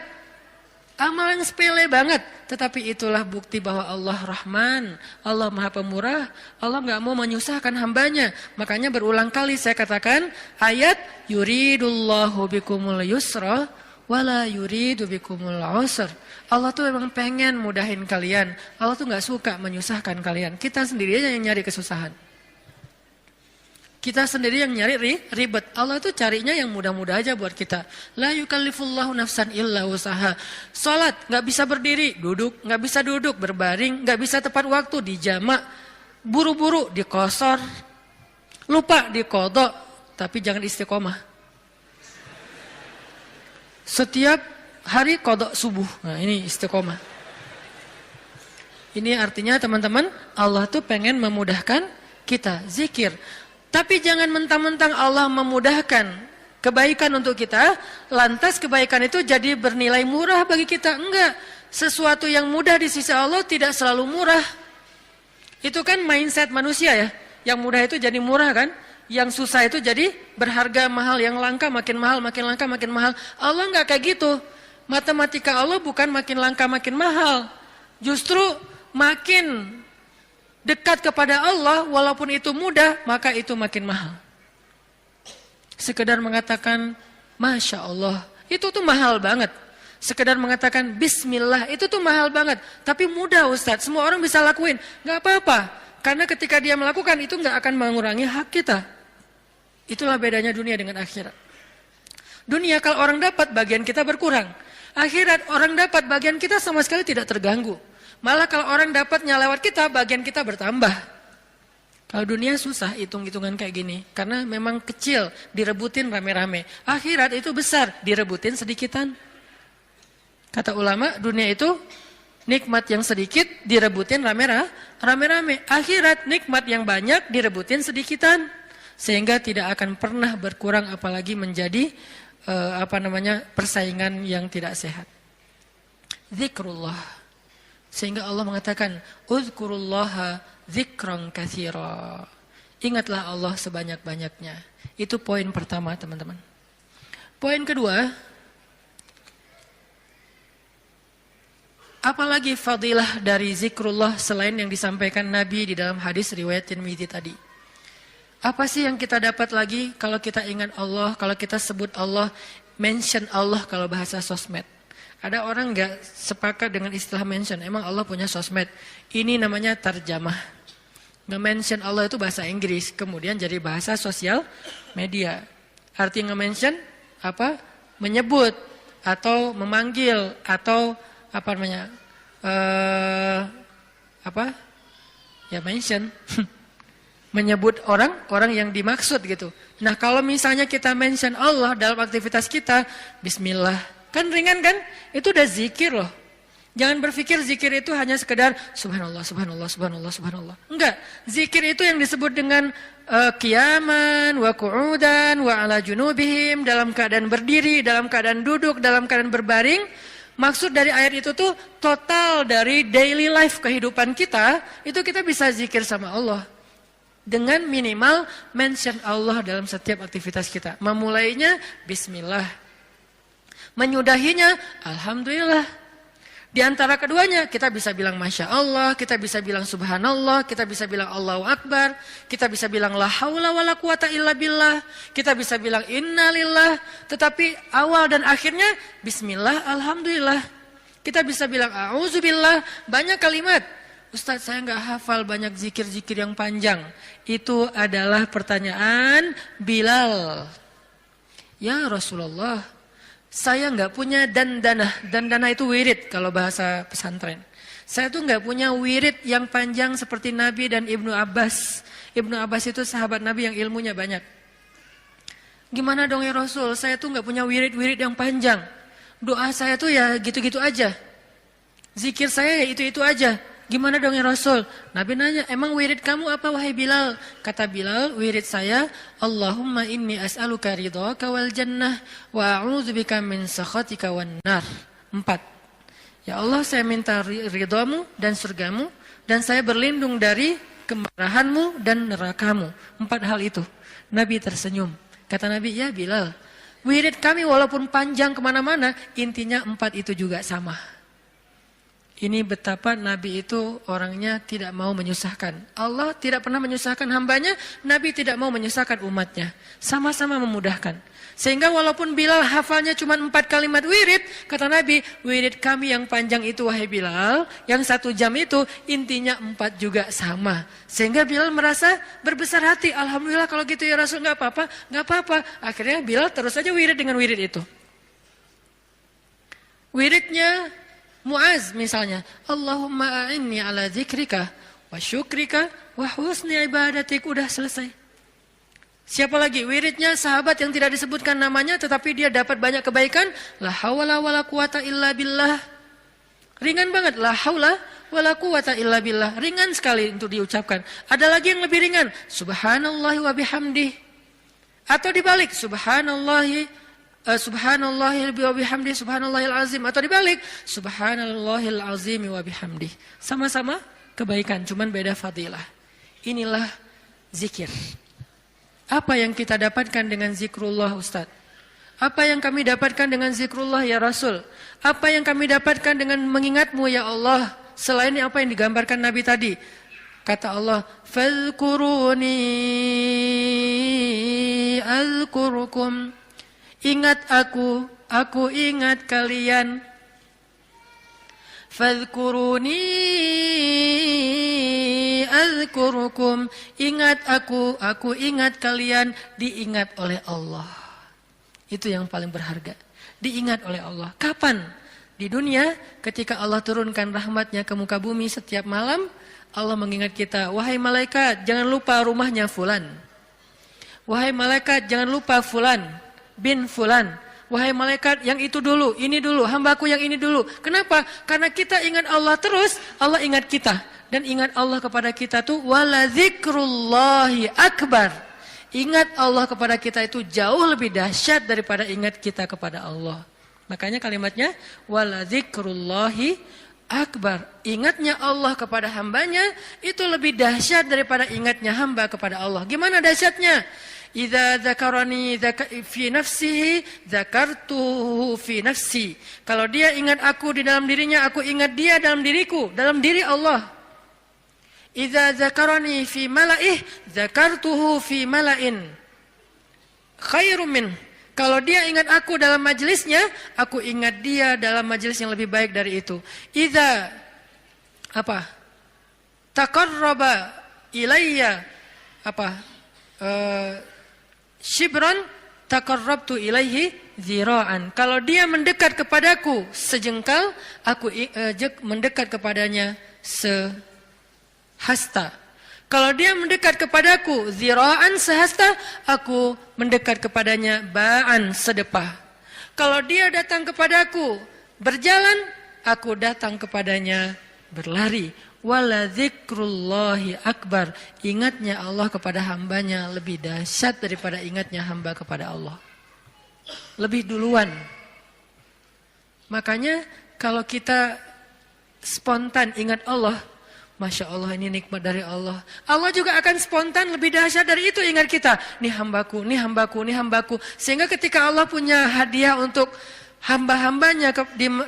amal yang sepele banget. Tetapi itulah bukti bahwa Allah Rahman, Allah Maha Pemurah, Allah gak mau menyusahkan hambanya. Makanya berulang kali saya katakan ayat yuridullahu bikumul yusra wala yuridu bikumul usr. Allah tuh memang pengen mudahin kalian. Allah tuh nggak suka menyusahkan kalian. Kita sendiri aja yang nyari kesusahan. Kita sendiri yang nyari ribet. Allah tuh carinya yang mudah-mudah aja buat kita. La yukallifullahu nafsan illa usaha. Salat nggak bisa berdiri, duduk, nggak bisa duduk, berbaring, nggak bisa tepat waktu, dijamak, buru-buru, dikosor, lupa dikodok, tapi jangan istiqomah. Setiap hari kodok subuh. Nah, ini istiqomah. Ini artinya teman-teman, Allah tuh pengen memudahkan kita zikir. Tapi jangan mentang-mentang Allah memudahkan kebaikan untuk kita, lantas kebaikan itu jadi bernilai murah bagi kita. Enggak. Sesuatu yang mudah di sisi Allah tidak selalu murah. Itu kan mindset manusia ya. Yang mudah itu jadi murah kan. Yang susah itu jadi berharga mahal. Yang langka makin mahal, makin langka makin mahal. Allah enggak kayak gitu. Matematika Allah bukan makin langka makin mahal. Justru makin dekat kepada Allah, walaupun itu mudah, maka itu makin mahal. Sekedar mengatakan, Masya Allah, itu tuh mahal banget. Sekedar mengatakan, Bismillah, itu tuh mahal banget. Tapi mudah Ustadz, semua orang bisa lakuin. Gak apa-apa, karena ketika dia melakukan, itu gak akan mengurangi hak kita. Itulah bedanya dunia dengan akhirat. Dunia kalau orang dapat, bagian kita berkurang. Akhirat, orang dapat, bagian kita sama sekali tidak terganggu. Malah kalau orang dapatnya lewat kita, bagian kita bertambah. Kalau dunia susah hitung-hitungan kayak gini. Karena memang kecil, direbutin rame-rame. Akhirat itu besar, direbutin sedikitan. Kata ulama, dunia itu nikmat yang sedikit, direbutin rame-rame. Akhirat nikmat yang banyak, direbutin sedikitan. Sehingga tidak akan pernah berkurang, apalagi menjadi persaingan yang tidak sehat. Zikrullah. Sehingga Allah mengatakan, Uzkurullaha zikran katsira. Ingatlah Allah sebanyak-banyaknya. Itu poin pertama, teman-teman. Poin kedua, apalagi fadilah dari zikrullah selain yang disampaikan Nabi di dalam hadis riwayat Tirmidzi tadi. Apa sih yang kita dapat lagi kalau kita ingat Allah, kalau kita sebut Allah, mention Allah kalau bahasa sosmed. Ada orang nggak sepakat dengan istilah mention. Emang Allah punya sosmed. Ini namanya tarjamah. Nge-mention Allah itu bahasa Inggris. Kemudian jadi bahasa sosial media. Arti nge-mention apa? Menyebut atau memanggil atau apa namanya? Ya mention. Menyebut orang yang dimaksud gitu. Nah kalau misalnya kita mention Allah dalam aktivitas kita, Bismillah. Kan ringan kan? Itu udah zikir loh. Jangan berpikir zikir itu hanya sekedar subhanallah, subhanallah, subhanallah, subhanallah. Enggak. Zikir itu yang disebut dengan qiyaman, wa qu'udan, wa ala junubihim, dalam keadaan berdiri, dalam keadaan duduk, dalam keadaan berbaring. Maksud dari ayat itu tuh total dari daily life kehidupan kita, itu kita bisa zikir sama Allah. Dengan minimal mention Allah dalam setiap aktivitas kita. Memulainya Bismillah. Menyudahinya, Alhamdulillah. Di antara keduanya, kita bisa bilang Masya Allah, kita bisa bilang Subhanallah, kita bisa bilang Allahu Akbar, kita bisa bilang La haula wa la quwata illa billah, kita bisa bilang Innalillah, tetapi awal dan akhirnya, Bismillah, Alhamdulillah. Kita bisa bilang A'udzubillah, banyak kalimat. Ustaz, saya nggak hafal banyak zikir-zikir yang panjang. Itu adalah pertanyaan Bilal. Ya Rasulullah, saya nggak punya dandanah. Dandanah itu wirid kalau bahasa pesantren. Saya tuh nggak punya wirid yang panjang seperti Nabi dan Ibnu Abbas. Ibnu Abbas itu sahabat Nabi yang ilmunya banyak. Gimana dong ya Rasul? Saya tuh nggak punya wirid-wirid yang panjang. Doa saya tuh ya gitu-gitu aja. Zikir saya ya itu-itu aja. Gimana dong ya Rasul? Nabi nanya, emang wirid kamu apa wahai Bilal? Kata Bilal, wirid saya, Allahumma inni as'aluka ridhaka wal jannah wa a'udzubika min sakhatika wan nar. 4. Ya Allah, saya minta ridhamu dan surgamu, dan saya berlindung dari kemarahanmu dan nerakamu. 4 hal itu. Nabi tersenyum. Kata Nabi, ya Bilal, wirid kami walaupun panjang kemana-mana, intinya 4 itu juga sama. Ini betapa Nabi itu orangnya tidak mau menyusahkan. Allah tidak pernah menyusahkan hambanya, Nabi tidak mau menyusahkan umatnya. Sama-sama memudahkan. Sehingga walaupun Bilal hafalnya cuma 4 kalimat wirid, kata Nabi, wirid kami yang panjang itu wahai Bilal, yang 1 jam itu intinya 4 juga sama. Sehingga Bilal merasa berbesar hati, alhamdulillah kalau gitu ya Rasul, nggak apa-apa, nggak apa-apa. Akhirnya Bilal terus saja wirid dengan wirid itu. Wiridnya Muaz misalnya, Allahumma a'inni ala zikrika wa syukrika wa husni ibadatik, udah selesai. Siapa lagi? Wiridnya sahabat yang tidak disebutkan namanya tetapi dia dapat banyak kebaikan, la haula wala quwata illa billah. Ringan banget, la haula wala quwata illa billah, ringan sekali untuk diucapkan. Ada lagi yang lebih ringan, subhanallahi wa bihamdih. Atau dibalik, subhanallahil wa bihamdi subhanallahil azim, atau dibalik subhanallahil azim wa bihamdi. Sama-sama kebaikan, cuman beda fadilah. Inilah zikir. Apa yang kita dapatkan dengan zikrullah Ustaz? Apa yang kami dapatkan dengan zikrullah ya Rasul? Apa yang kami dapatkan dengan mengingatmu ya Allah? Selain apa yang digambarkan Nabi tadi. Kata Allah, fadhkuruni azkurukum. Ingat aku ingat kalian. Fadhkuruni azkurukum. Ingat aku ingat kalian, diingat oleh Allah. Itu yang paling berharga. Diingat oleh Allah. Kapan? Di dunia, ketika Allah turunkan rahmatnya ke muka bumi setiap malam, Allah mengingat kita, wahai malaikat, jangan lupa rumahnya fulan. Wahai malaikat, jangan lupa fulan bin fulan. Wahai malaikat, yang itu dulu, ini dulu, hambaku yang ini dulu. Kenapa? Karena kita ingat Allah terus, Allah ingat kita. Dan ingat Allah kepada kita tuh wala zikrullahi akbar. Ingat Allah kepada kita itu jauh lebih dahsyat daripada ingat kita kepada Allah. Makanya kalimatnya wala zikrullahi akbar. Ingatnya Allah kepada hambanya itu lebih dahsyat daripada ingatnya hamba kepada Allah. Gimana dahsyatnya? Idza dzakarani fi nafsihi dzakartuhu fi nafsi. Kalau dia ingat aku di dalam dirinya, aku ingat dia dalam diriku, dalam diri Allah. Idza dzakarani fi mala'ih dzakartuhu fi mala'in khairum min. Kalau dia ingat aku dalam majelisnya, aku ingat dia dalam majelis yang lebih baik dari itu. Idza taqarraba ilayya shibran taqarrabtu ilaihi zira'an. Kalau dia mendekat kepadaku sejengkal, aku mendekat kepadanya sehasta. Kalau dia mendekat kepadaku zira'an sehasta, aku mendekat kepadanya ba'an sedepah. Kalau dia datang kepadaku berjalan, aku datang kepadanya berlari. Wala zikrullahi akbar. Ingatnya Allah kepada hambanya lebih dahsyat daripada ingatnya hamba kepada Allah. Lebih duluan. Makanya kalau kita spontan ingat Allah, Masya Allah, ini nikmat dari Allah. Allah juga akan spontan lebih dahsyat dari itu ingat kita. Nih hambaku, nih hambaku, nih hambaku. Sehingga ketika Allah punya hadiah untuk hamba-hambanya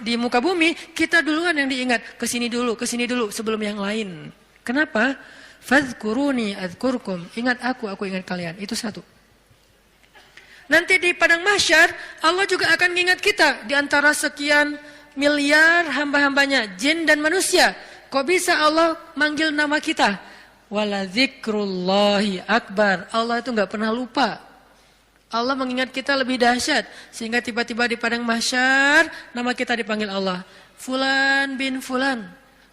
di muka bumi, kita duluan yang diingat. Kesini dulu sebelum yang lain. Kenapa? Fadhkuruni adzkurkum. Ingat aku ingat kalian. Itu satu. Nanti di padang mahsyar, Allah juga akan ingat kita. Di antara sekian miliar hamba-hambanya, jin dan manusia. Kok bisa Allah manggil nama kita? Wala zikrullahi akbar. Allah itu gak pernah lupa. Allah mengingat kita lebih dahsyat. Sehingga tiba-tiba di padang mahsyar, nama kita dipanggil Allah. Fulan bin fulan.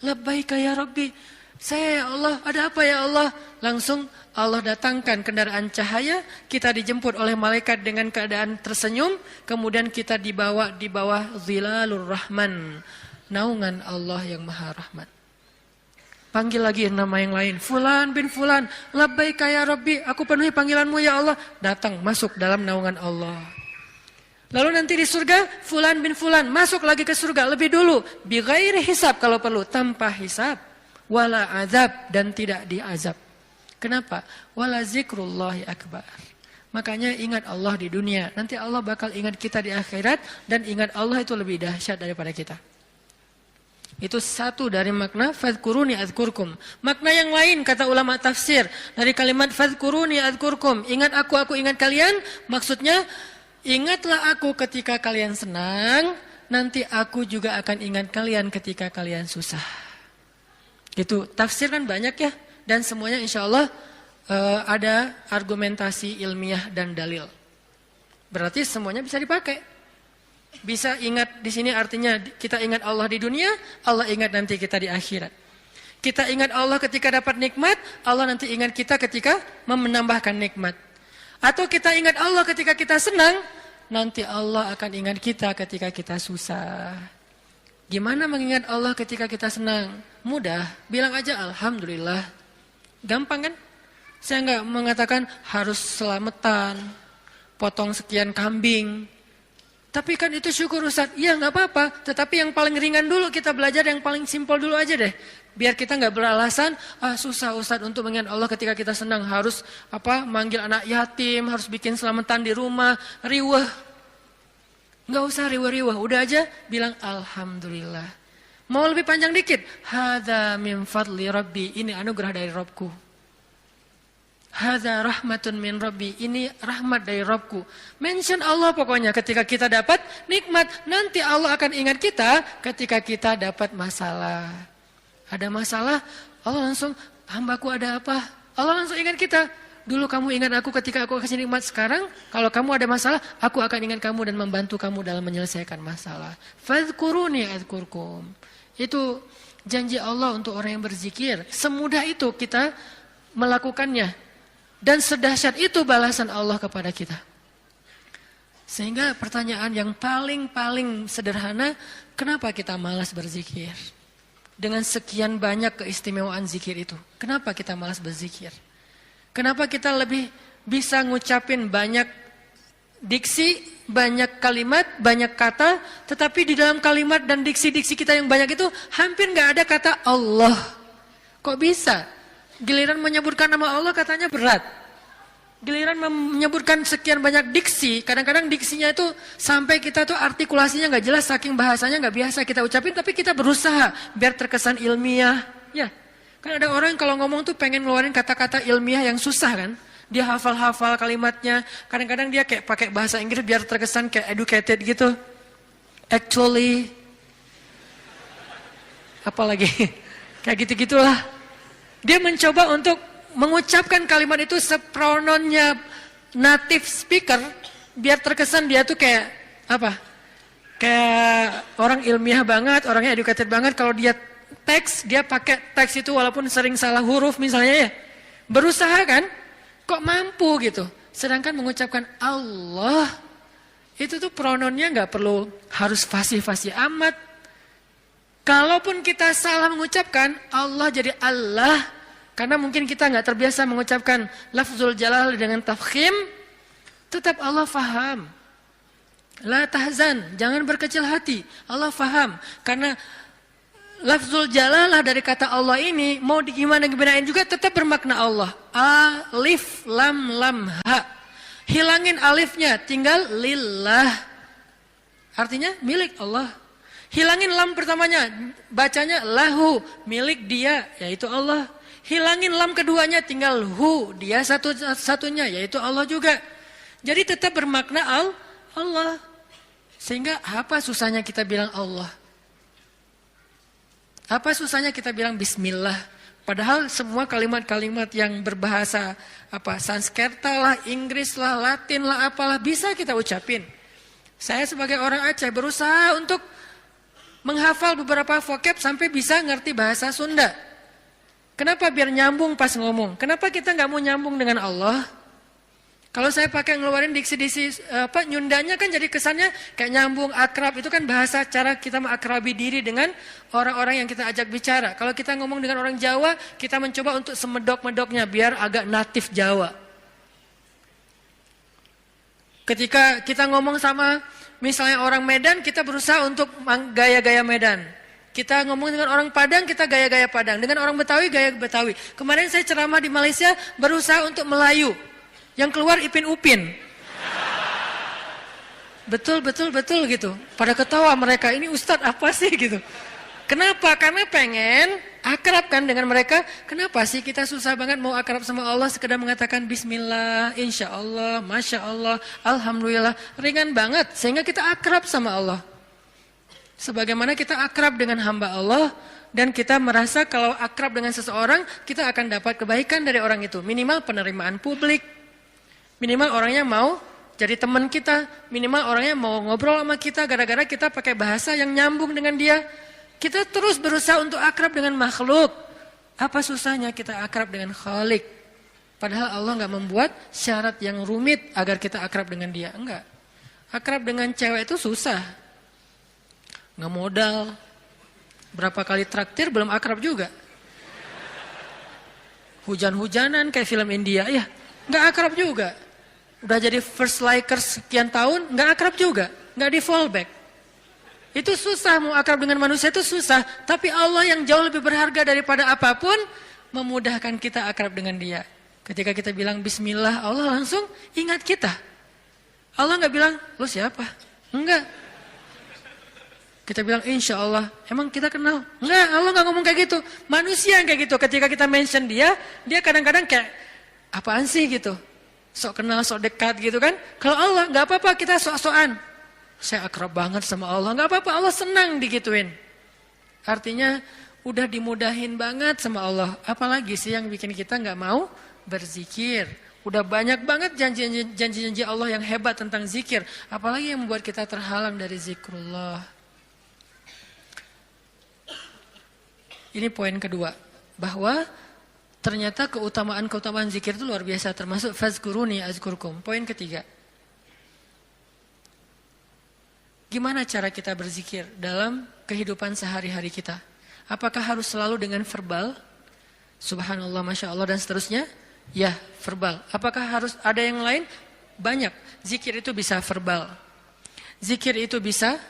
Labbaika ya Rabbi. Saya ya Allah, ada apa ya Allah? Langsung Allah datangkan kendaraan cahaya. Kita dijemput oleh malaikat dengan keadaan tersenyum. Kemudian kita dibawa di bawah zilalur rahman. Naungan Allah yang maha rahmat. Panggil lagi nama yang lain. Fulan bin fulan. Labbaika ya Rabbi. Aku penuhi panggilanmu ya Allah. Datang, masuk dalam naungan Allah. Lalu nanti di surga, fulan bin fulan. Masuk lagi ke surga lebih dulu. Bi ghairi hisab kalau perlu. Tanpa hisab. Wala azab. Dan tidak diazab. Kenapa? Wala zikrullahi akbar. Makanya ingat Allah di dunia. Nanti Allah bakal ingat kita di akhirat. Dan ingat Allah itu lebih dahsyat daripada kita. Itu satu dari makna fadhkuruni adzkurkum. Makna yang lain kata ulama tafsir dari kalimat fadhkuruni adzkurkum, ingat aku ingat kalian, maksudnya ingatlah aku ketika kalian senang, nanti aku juga akan ingat kalian ketika kalian susah. Itu tafsir kan banyak ya, dan semuanya insya Allah ada argumentasi ilmiah dan dalil. Berarti semuanya bisa dipakai. Bisa ingat di sini artinya kita ingat Allah di dunia, Allah ingat nanti kita di akhirat. Kita ingat Allah ketika dapat nikmat, Allah nanti ingat kita ketika menambahkan nikmat. Atau kita ingat Allah ketika kita senang, nanti Allah akan ingat kita ketika kita susah. Gimana mengingat Allah ketika kita senang? Mudah, bilang aja alhamdulillah. Gampang kan? Saya nggak mengatakan harus selamatan, potong sekian kambing. Tapi kan itu syukur Ustaz. Iya nggak apa-apa. Tetapi yang paling ringan dulu kita belajar, yang paling simpel dulu aja deh. Biar kita nggak beralasan, susah Ustaz untuk mengingat Allah ketika kita senang. Harus manggil anak yatim, harus bikin selamatan di rumah, riweh. Nggak usah riweh-riweh. Udah aja bilang alhamdulillah. Mau lebih panjang dikit. Hadza min fadli Rabbi. Ini anugerah dari Rabbku. Hadza rahmatun min Rabbi, ini rahmat dari Rabbku. Mention Allah pokoknya ketika kita dapat nikmat. Nanti Allah akan ingat kita ketika kita dapat masalah. Ada masalah, Allah langsung, hambaku ada apa? Allah langsung ingat kita. Dulu kamu ingat aku ketika aku kasih nikmat. Sekarang kalau kamu ada masalah, aku akan ingat kamu dan membantu kamu dalam menyelesaikan masalah. Fadhkuruni adzkurkum. Itu janji Allah untuk orang yang berzikir. Semudah itu kita melakukannya. Dan sedahsyat itu balasan Allah kepada kita. Sehingga pertanyaan yang paling sederhana, kenapa kita malas berzikir? Dengan sekian banyak keistimewaan zikir itu. Kenapa kita malas berzikir? Kenapa kita lebih bisa ngucapin banyak diksi, banyak kalimat, banyak kata, tetapi di dalam kalimat dan diksi-diksi kita yang banyak itu hampir nggak ada kata Allah. Kok bisa? Giliran menyebutkan nama Allah katanya berat. Giliran menyebutkan sekian banyak diksi, kadang-kadang diksinya itu sampai kita tuh artikulasinya nggak jelas, saking bahasanya nggak biasa kita ucapin, tapi kita berusaha biar terkesan ilmiah. Ya, kan ada orang kalau ngomong tuh pengen ngeluarin kata-kata ilmiah yang susah kan. Dia hafal-hafal kalimatnya, kadang-kadang dia kayak pakai bahasa Inggris biar terkesan kayak educated gitu. Actually, apalagi kayak gitu-gitulah. Dia mencoba untuk mengucapkan kalimat itu seprononnya native speaker, biar terkesan dia tuh kayak kayak orang ilmiah banget, orangnya educated banget. Kalau dia teks, dia pakai teks itu walaupun sering salah huruf misalnya ya. Berusaha kan, kok mampu gitu. Sedangkan mengucapkan Allah, itu tuh prononnya nggak perlu harus fasih-fasih amat. Kalaupun kita salah mengucapkan Allah jadi Allah, karena mungkin kita nggak terbiasa mengucapkan lafzul jalal dengan tafkhim, tetap Allah faham. La tahzan, jangan berkecil hati. Allah faham. Karena lafzul jalalah dari kata Allah ini mau gimanain juga tetap bermakna Allah. Alif lam lam ha. Hilangin alifnya, tinggal lillah. Artinya milik Allah. Hilangin lam pertamanya, bacanya lahu, milik dia, yaitu Allah. Hilangin lam keduanya, tinggal hu, dia satu-satunya, yaitu Allah juga. Jadi tetap bermakna Allah. Sehingga apa susahnya kita bilang Allah? Apa susahnya kita bilang Bismillah? Padahal semua kalimat-kalimat yang berbahasa Sanskerta lah, Inggris lah, Latin lah, apalah bisa kita ucapin. Saya sebagai orang Aceh berusaha untuk menghafal beberapa vocab sampai bisa ngerti bahasa Sunda. Kenapa? Biar nyambung pas ngomong. Kenapa kita nggak mau nyambung dengan Allah? Kalau saya pakai ngeluarin diksi-diksi nyundanya kan jadi kesannya kayak nyambung, akrab. Itu kan bahasa cara kita mengakrabi diri dengan orang-orang yang kita ajak bicara. Kalau kita ngomong dengan orang Jawa, kita mencoba untuk semedok-medoknya biar agak natif Jawa. Ketika kita ngomong sama misalnya orang Medan, kita berusaha untuk gaya-gaya Medan. Kita ngomong dengan orang Padang, kita gaya-gaya Padang. Dengan orang Betawi, gaya Betawi. Kemarin saya ceramah di Malaysia, berusaha untuk Melayu. Yang keluar Ipin Upin. Betul gitu. Pada ketawa mereka, ini Ustadz apa sih gitu. Kenapa? Karena pengen akrab kan dengan mereka. Kenapa sih kita susah banget mau akrab sama Allah sekedar mengatakan bismillah, insya Allah, masya Allah, alhamdulillah. Ringan banget sehingga kita akrab sama Allah. Sebagaimana kita akrab dengan hamba Allah dan kita merasa kalau akrab dengan seseorang kita akan dapat kebaikan dari orang itu. Minimal penerimaan publik, minimal orangnya mau jadi teman kita, minimal orangnya mau ngobrol sama kita gara-gara kita pakai bahasa yang nyambung dengan dia. Kita terus berusaha untuk akrab dengan makhluk. Apa susahnya kita akrab dengan Khalik? Padahal Allah nggak membuat syarat yang rumit agar kita akrab dengan dia. Enggak. Akrab dengan cewek itu susah. Nggak modal. Berapa kali traktir belum akrab juga. Hujan-hujanan kayak film India. Ya, nggak akrab juga. Udah jadi first likers sekian tahun, nggak akrab juga. Nggak di fallback. Itu susah, mau akrab dengan manusia itu susah. Tapi Allah yang jauh lebih berharga daripada apapun, memudahkan kita akrab dengan dia. Ketika kita bilang bismillah, Allah langsung ingat kita. Allah nggak bilang, lu siapa? Enggak. Kita bilang insya Allah, emang kita kenal? Enggak, Allah nggak ngomong kayak gitu. Manusia yang kayak gitu, ketika kita mention dia kadang-kadang kayak, apaan sih gitu? Sok kenal, sok dekat gitu kan. Kalau Allah, nggak apa-apa kita sok-sokan. Saya akrab banget sama Allah, nggak apa-apa, Allah senang digituin. Artinya udah dimudahin banget sama Allah. Apalagi sih yang bikin kita nggak mau berzikir? Udah banyak banget janji-janji Allah yang hebat tentang zikir. Apalagi yang membuat kita terhalang dari zikrullah. Ini poin kedua, bahwa ternyata keutamaan zikir itu luar biasa, termasuk fazkuruni azkurkum. Poin ketiga. Gimana cara kita berzikir dalam kehidupan sehari-hari kita? Apakah harus selalu dengan verbal? Subhanallah, Masya Allah, dan seterusnya? Ya, verbal. Apakah harus ada yang lain? Banyak. Zikir itu bisa verbal. Zikir itu bisa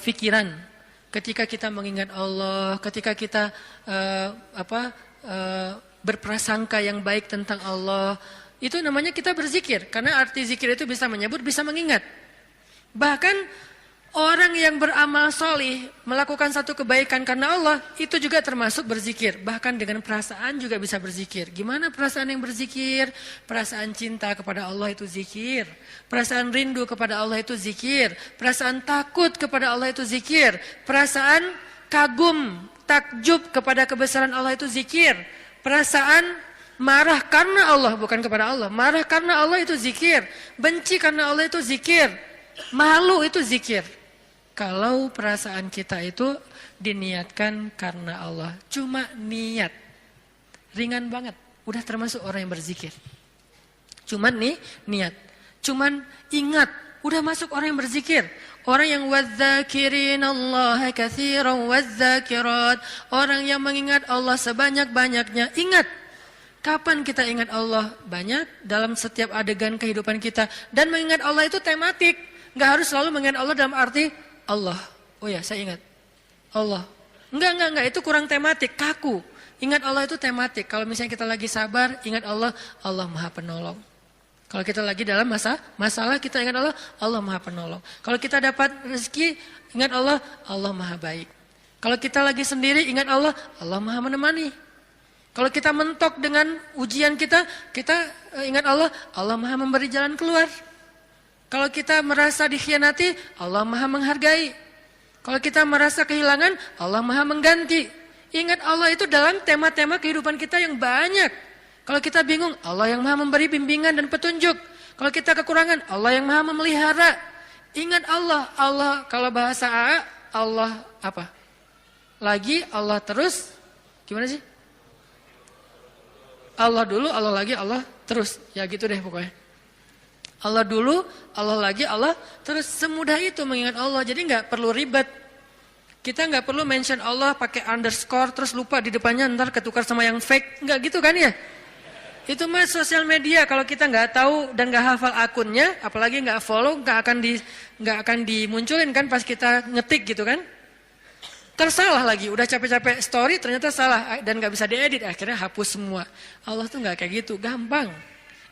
fikiran. Ketika kita mengingat Allah, ketika kita berprasangka yang baik tentang Allah, itu namanya kita berzikir. Karena arti zikir itu bisa menyebut, bisa mengingat. Bahkan orang yang beramal solih melakukan satu kebaikan karena Allah, itu juga termasuk berzikir. Bahkan dengan perasaan juga bisa berzikir. Gimana perasaan yang berzikir? Perasaan cinta kepada Allah itu zikir. Perasaan rindu kepada Allah itu zikir. Perasaan takut kepada Allah itu zikir. Perasaan kagum, takjub kepada kebesaran Allah itu zikir. Perasaan marah karena Allah, bukan kepada Allah. Marah karena Allah itu zikir. Benci karena Allah itu zikir. Malu itu zikir. Kalau perasaan kita itu diniatkan karena Allah, cuma niat, ringan banget, udah termasuk orang yang berzikir. Cuman nih niat, cuman ingat, udah masuk orang yang berzikir. Orang yang wadzakirinallaha katsiran wadzakirat, orang yang mengingat Allah sebanyak-banyaknya. Ingat, kapan kita ingat Allah? Banyak dalam setiap adegan kehidupan kita. Dan mengingat Allah itu tematik. Nggak harus selalu mengingat Allah dalam arti Allah. Oh ya, saya ingat Allah. Enggak, itu kurang tematik, kaku. Ingat Allah itu tematik. Kalau misalnya kita lagi sabar, ingat Allah, Allah Maha Penolong. Kalau kita lagi dalam masalah, kita ingat Allah, Allah Maha Penolong. Kalau kita dapat rezeki, ingat Allah, Allah Maha Baik. Kalau kita lagi sendiri, ingat Allah, Allah Maha Menemani. Kalau kita mentok dengan ujian kita ingat Allah, Allah Maha Memberi jalan keluar. Kalau kita merasa dikhianati, Allah Maha Menghargai. Kalau kita merasa kehilangan, Allah Maha Mengganti. Ingat Allah itu dalam tema-tema kehidupan kita yang banyak. Kalau kita bingung, Allah yang Maha Memberi bimbingan dan petunjuk. Kalau kita kekurangan, Allah yang Maha Memelihara. Ingat Allah, Allah kalau bahasa A, Allah apa? Lagi, Allah terus. Gimana sih? Allah dulu, Allah lagi, Allah terus. Ya gitu deh pokoknya. Allah dulu, Allah lagi, Allah terus. Semudah itu mengingat Allah. Jadi nggak perlu ribet. Kita nggak perlu mention Allah pakai underscore terus lupa di depannya ntar ketukar sama yang fake. Nggak gitu kan ya? Itu mah sosial media. Kalau kita nggak tahu dan nggak hafal akunnya, apalagi nggak follow, nggak akan dimunculin kan pas kita ngetik gitu kan? Tersalah lagi. Udah capek-capek story ternyata salah dan nggak bisa diedit. Akhirnya hapus semua. Allah tuh nggak kayak gitu. Gampang.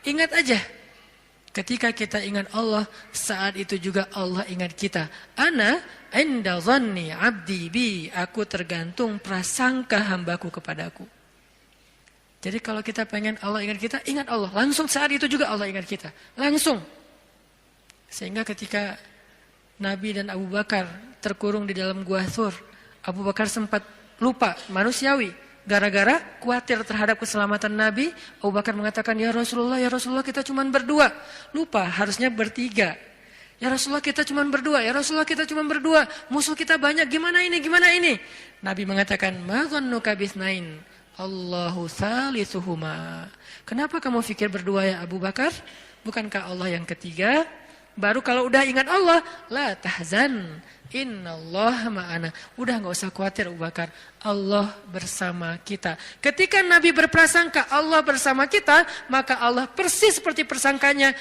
Ingat aja. Ketika kita ingat Allah, saat itu juga Allah ingat kita. Ana inda dhanni abdi bi, aku tergantung prasangka hambaku kepadaku. Jadi kalau kita pengen Allah ingat kita, ingat Allah. Langsung saat itu juga Allah ingat kita. Langsung. Sehingga ketika Nabi dan Abu Bakar terkurung di dalam gua Thur, Abu Bakar sempat lupa, manusiawi. Gara-gara khawatir terhadap keselamatan Nabi, Abu Bakar mengatakan, ya Rasulullah kita cuma berdua. Lupa, harusnya bertiga. Ya Rasulullah kita cuma berdua, ya Rasulullah kita cuma berdua. Musuh kita banyak, gimana ini? Nabi mengatakan, ma dhannuka bisnain, Allahu thalithuhuma. Kenapa kamu pikir berdua ya Abu Bakar? Bukankah Allah yang ketiga? Baru kalau udah ingat Allah, la tahzan, innallaha ma'ana. Udah gak usah khawatir Abu Bakar, Allah bersama kita. Ketika Nabi berprasangka Allah bersama kita, maka Allah persis seperti persangkanya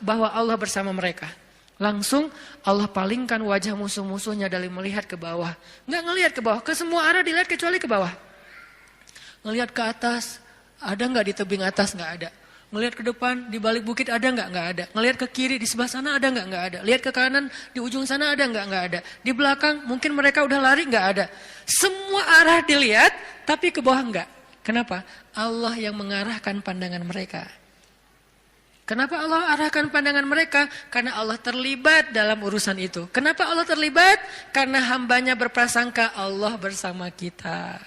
bahwa Allah bersama mereka. Langsung Allah palingkan wajah musuh-musuhnya dari melihat ke bawah. Gak ngelihat ke bawah, ke semua arah dilihat kecuali ke bawah. Ngelihat ke atas, ada gak di tebing atas? Gak ada. Ngelihat ke depan, di balik bukit ada nggak? Nggak ada. Ngelihat ke kiri, di sebelah sana ada nggak? Nggak ada. Lihat ke kanan, di ujung sana ada nggak? Nggak ada. Di belakang, mungkin mereka udah lari, nggak ada. Semua arah dilihat, tapi ke bawah nggak. Kenapa? Allah yang mengarahkan pandangan mereka. Kenapa Allah arahkan pandangan mereka? Karena Allah terlibat dalam urusan itu. Kenapa Allah terlibat? Karena hambanya berprasangka Allah bersama kita.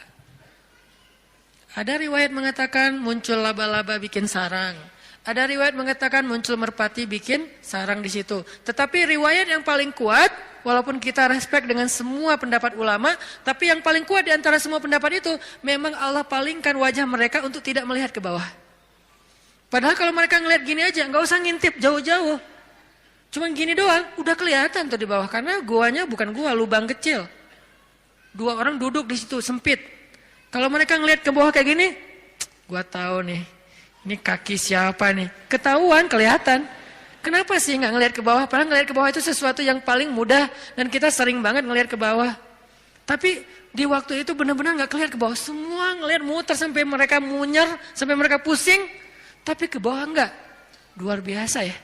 Ada riwayat mengatakan muncul laba-laba bikin sarang. Ada riwayat mengatakan muncul merpati bikin sarang di situ. Tetapi riwayat yang paling kuat, walaupun kita respect dengan semua pendapat ulama, tapi yang paling kuat di antara semua pendapat itu, memang Allah palingkan wajah mereka untuk tidak melihat ke bawah. Padahal kalau mereka ngelihat gini aja, nggak usah ngintip jauh-jauh. Cuma gini doang, udah kelihatan tuh di bawah. Karena guanya bukan gua, lubang kecil. 2 orang duduk di situ, sempit. Kalau mereka ngelihat ke bawah kayak gini, gua tahu nih, ini kaki siapa nih? Ketahuan, kelihatan. Kenapa sih nggak ngelihat ke bawah? Padahal ngelihat ke bawah itu sesuatu yang paling mudah dan kita sering banget ngelihat ke bawah. Tapi di waktu itu benar-benar nggak kelihatan ke bawah. Semua ngelihat muter sampai mereka munyer, sampai mereka pusing, tapi ke bawah nggak. Luar biasa ya.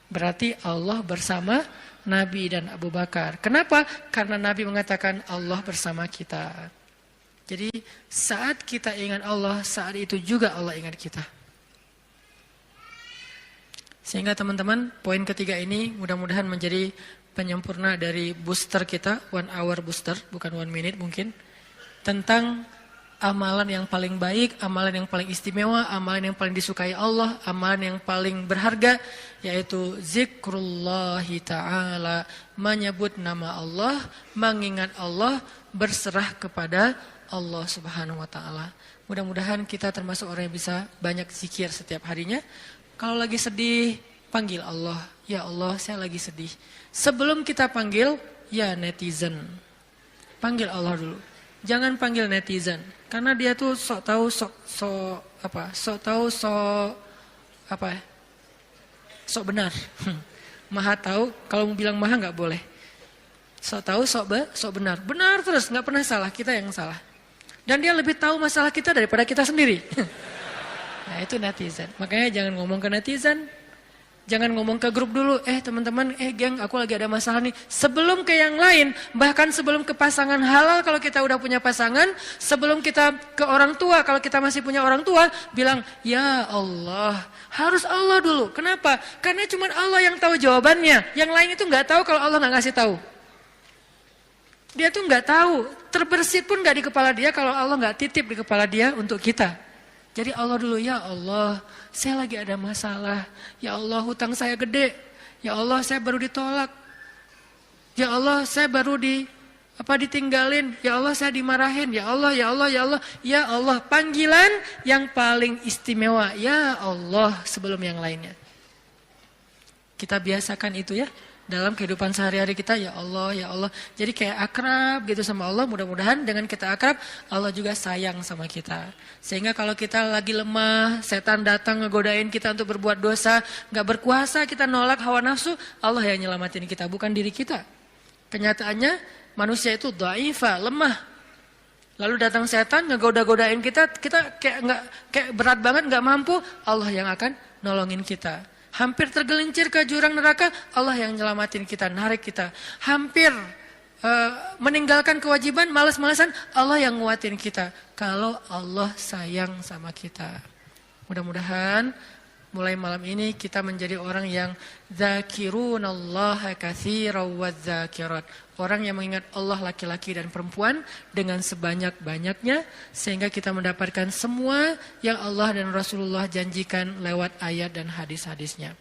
Berarti Allah bersama Nabi dan Abu Bakar. Kenapa? Karena Nabi mengatakan Allah bersama kita. Jadi saat kita ingat Allah, saat itu juga Allah ingat kita. Sehingga teman-teman, poin ketiga ini mudah-mudahan menjadi penyempurna dari booster kita, 1 hour booster, bukan 1 minute mungkin. Tentang amalan yang paling baik, amalan yang paling istimewa, amalan yang paling disukai Allah, amalan yang paling berharga, yaitu zikrullahi ta'ala, menyebut nama Allah, mengingat Allah, berserah kepada Allah subhanahu wa ta'ala. Mudah-mudahan kita termasuk orang yang bisa banyak zikir setiap harinya. Kalau lagi sedih, panggil Allah. Ya Allah, saya lagi sedih. Sebelum kita panggil, ya netizen. Panggil Allah dulu. Jangan panggil netizen. Karena dia tuh sok tahu, sok benar. Maha tahu, kalau mau bilang maha nggak boleh. Sok tahu, sok benar. Benar terus, nggak pernah salah, kita yang salah. Dan dia lebih tahu masalah kita daripada kita sendiri. Nah itu netizen. Makanya jangan ngomong ke netizen. Jangan ngomong ke grup dulu. Teman-teman, geng aku lagi ada masalah nih. Sebelum ke yang lain. Bahkan sebelum ke pasangan halal kalau kita udah punya pasangan. Sebelum kita ke orang tua kalau kita masih punya orang tua. Bilang, ya Allah. Harus Allah dulu. Kenapa? Karena cuma Allah yang tahu jawabannya. Yang lain itu gak tahu kalau Allah gak ngasih tahu. Dia tuh nggak tahu, terbersit pun nggak di kepala dia kalau Allah nggak titip di kepala dia untuk kita. Jadi Allah dulu, ya Allah, saya lagi ada masalah. Ya Allah, hutang saya gede. Ya Allah, saya baru ditolak. Ya Allah, saya baru ditinggalin. Ya Allah, saya dimarahin. Ya Allah, ya Allah, ya Allah. Ya Allah, panggilan yang paling istimewa. Ya Allah, sebelum yang lainnya. Kita biasakan itu ya. Dalam kehidupan sehari-hari kita, ya Allah, ya Allah. Jadi kayak akrab gitu sama Allah. Mudah-mudahan dengan kita akrab, Allah juga sayang sama kita. Sehingga kalau kita lagi lemah, setan datang ngegodain kita untuk berbuat dosa, gak berkuasa, kita nolak hawa nafsu, Allah yang nyelamatin kita, bukan diri kita. Kenyataannya manusia itu dhaifa, lemah. Lalu datang setan ngegoda-godain kita kayak berat banget, gak mampu, Allah yang akan nolongin kita. Hampir tergelincir ke jurang neraka, Allah yang nyelamatin kita, narik kita. Hampir meninggalkan kewajiban, malas-malasan, Allah yang nguatin kita. Kalau Allah sayang sama kita. Mudah-mudahan mulai malam ini kita menjadi orang yang zakirunallaha katsiran wadzakirat. Orang yang mengingat Allah laki-laki dan perempuan dengan sebanyak-banyaknya sehingga kita mendapatkan semua yang Allah dan Rasulullah janjikan lewat ayat dan hadis-hadisnya.